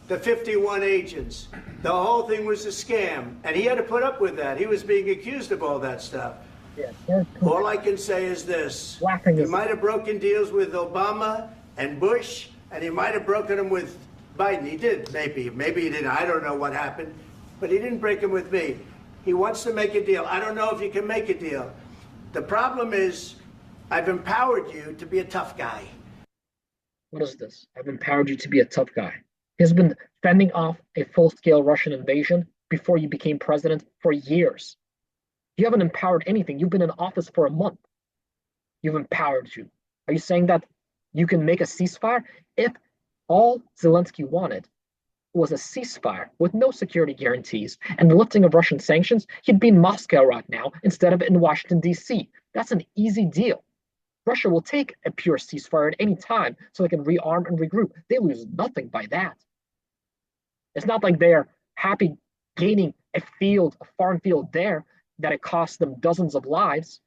The 51 agents. The whole thing was a scam. And he had to put up with that. He was being accused of all that stuff. Yeah, all I can say is this. He might have broken deals with Obama and Bush, and he might have broken them with Biden. He did, maybe. Maybe he didn't. I don't know what happened. But he didn't break them with me. He wants to make a deal. I don't know if you can make a deal. The problem is, I've empowered you to be a tough guy. What is this? I've empowered you to be a tough guy. He's been fending off a full-scale Russian invasion before you became president for years. You haven't empowered anything. You've been in office for a month. You've empowered you. Are you saying that you can make a ceasefire? If all Zelensky wanted was a ceasefire with no security guarantees and the lifting of Russian sanctions, he'd be in Moscow right now instead of in Washington, D.C. That's an easy deal. Russia will take a pure ceasefire at any time so they can rearm and regroup. They lose nothing by that. It's not like they're happy gaining a foreign field there that it costs them dozens of lives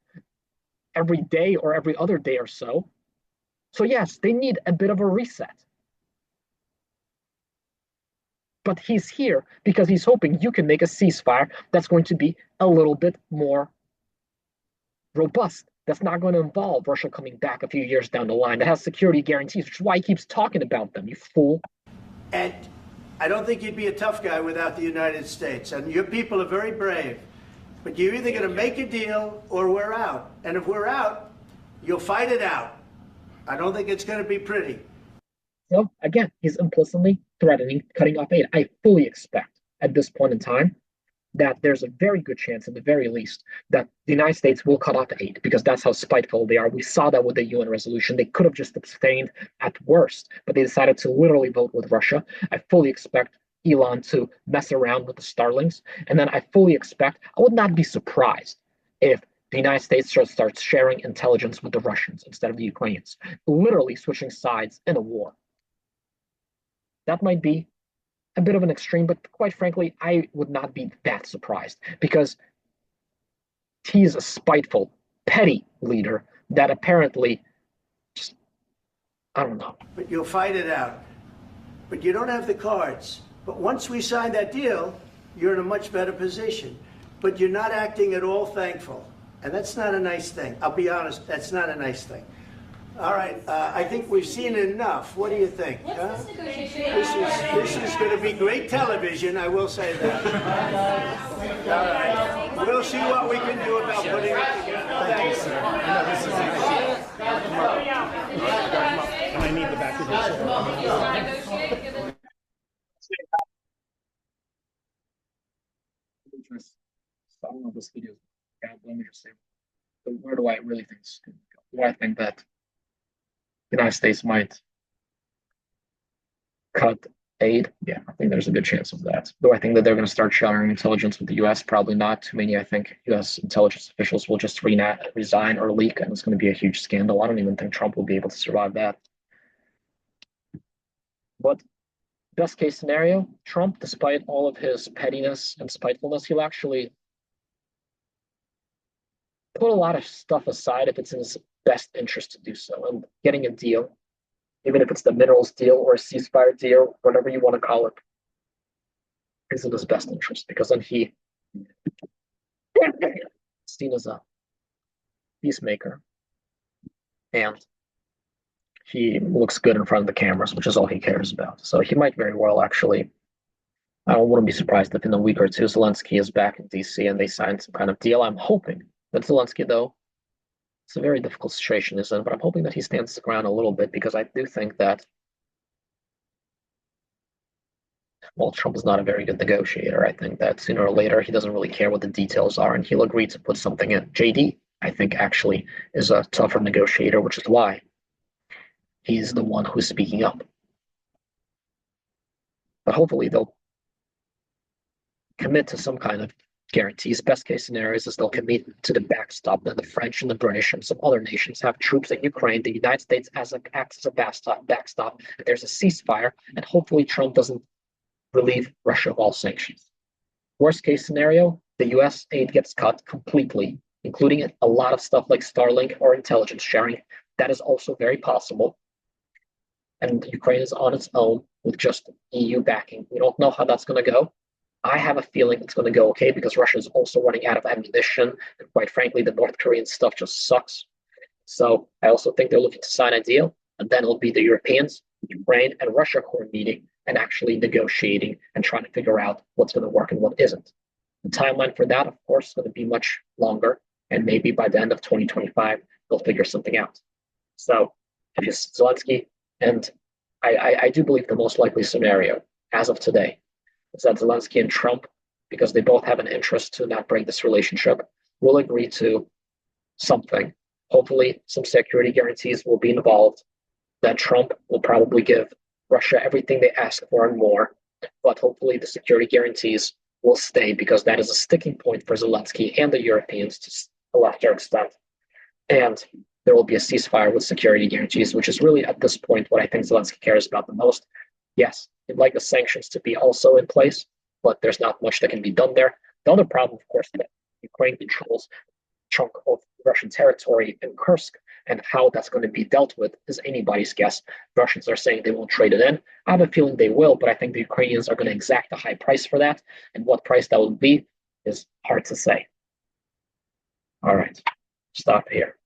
every day or every other day or so. So yes, they need a bit of a reset. But he's here because he's hoping you can make a ceasefire that's going to be a little bit more robust. That's not going to involve Russia coming back a few years down the line. That has security guarantees, which is why he keeps talking about them, you fool. And I don't think you'd be a tough guy without the United States. And your people are very brave. But you're either going to make a deal or we're out. And if we're out, you'll fight it out. I don't think it's going to be pretty. So, again, he's implicitly threatening cutting off aid. I fully expect at this point in time that there's a very good chance, at the very least, that the United States will cut off aid because that's how spiteful they are. We saw that with the UN resolution. They could have just abstained at worst, but they decided to literally vote with Russia. I fully expect Elon to mess around with the Starlings. And then I fully expect, I would not be surprised if the United States starts sharing intelligence with the Russians instead of the Ukrainians, literally switching sides in a war. That might be a bit of an extreme, but quite frankly, I would not be that surprised because he's a spiteful, petty leader that apparently just, I don't know. But you'll fight it out. But you don't have the cards. But once we sign that deal, you're in a much better position. But you're not acting at all thankful. And that's not a nice thing. I'll be honest, that's not a nice thing. All right, I think we've seen enough. What do you think? Huh? This is going to be great television, I will say that. All right, we'll see what we can do about putting it together. Thanks. And I need the back of this. I don't know if this video is bad, let me just say, but where do I really think this is going to go? Do I think that the United States might cut aid? Yeah, I think there's a good chance of that. Do I think that they're going to start sharing intelligence with the U.S.? Probably not. Too many, I think, U.S. intelligence officials will just resign or leak, and it's going to be a huge scandal. I don't even think Trump will be able to survive that. But best case scenario, Trump, despite all of his pettiness and spitefulness, he'll actually put a lot of stuff aside if it's in his best interest to do so. And getting a deal, even if it's the minerals deal or a ceasefire deal, whatever you want to call it, is in his best interest, because then he is seen as a peacemaker and he looks good in front of the cameras, which is all he cares about. So he might very well actually, I wouldn't be surprised if in a week or two Zelensky is back in DC and they sign some kind of deal. I'm hoping that Zelensky, though, it's a very difficult situation, isn't it? But I'm hoping that he stands the ground a little bit, because I do think that, well, Trump is not a very good negotiator. I think that sooner or later he doesn't really care what the details are and he'll agree to put something in. JD, I think, actually is a tougher negotiator, which is why he's the one who's speaking up. But hopefully they'll commit to some kind of guarantees. Best case scenarios is they'll commit to the backstop that the French and the British and some other nations have troops in Ukraine. The United States acts as a backstop. There's a ceasefire, and hopefully Trump doesn't relieve Russia of all sanctions. Worst case scenario, the U.S. aid gets cut completely, including a lot of stuff like Starlink or intelligence sharing. That is also very possible. And Ukraine is on its own with just EU backing. We don't know how that's going to go. I have a feeling it's going to go okay, because Russia is also running out of ammunition. And quite frankly, the North Korean stuff just sucks. So I also think they're looking to sign a deal. And then it'll be the Europeans, Ukraine, and Russia who are meeting and actually negotiating and trying to figure out what's going to work and what isn't. The timeline for that, of course, is going to be much longer. And maybe by the end of 2025, they'll figure something out. So it is Zelensky. And I do believe the most likely scenario, as of today, is that Zelensky and Trump, because they both have an interest to not break this relationship, will agree to something. Hopefully, some security guarantees will be involved. That Trump will probably give Russia everything they ask for and more. But hopefully, the security guarantees will stay, because that is a sticking point for Zelensky and the Europeans to a lesser extent. And there will be a ceasefire with security guarantees, which is really, at this point, what I think Zelensky cares about the most. Yes, he'd like the sanctions to be also in place, but there's not much that can be done there. The other problem, of course, that Ukraine controls a chunk of Russian territory in Kursk, and how that's going to be dealt with is anybody's guess. Russians are saying they won't trade it in. I have a feeling they will, but I think the Ukrainians are going to exact a high price for that, and what price that will be is hard to say. All right, stop here.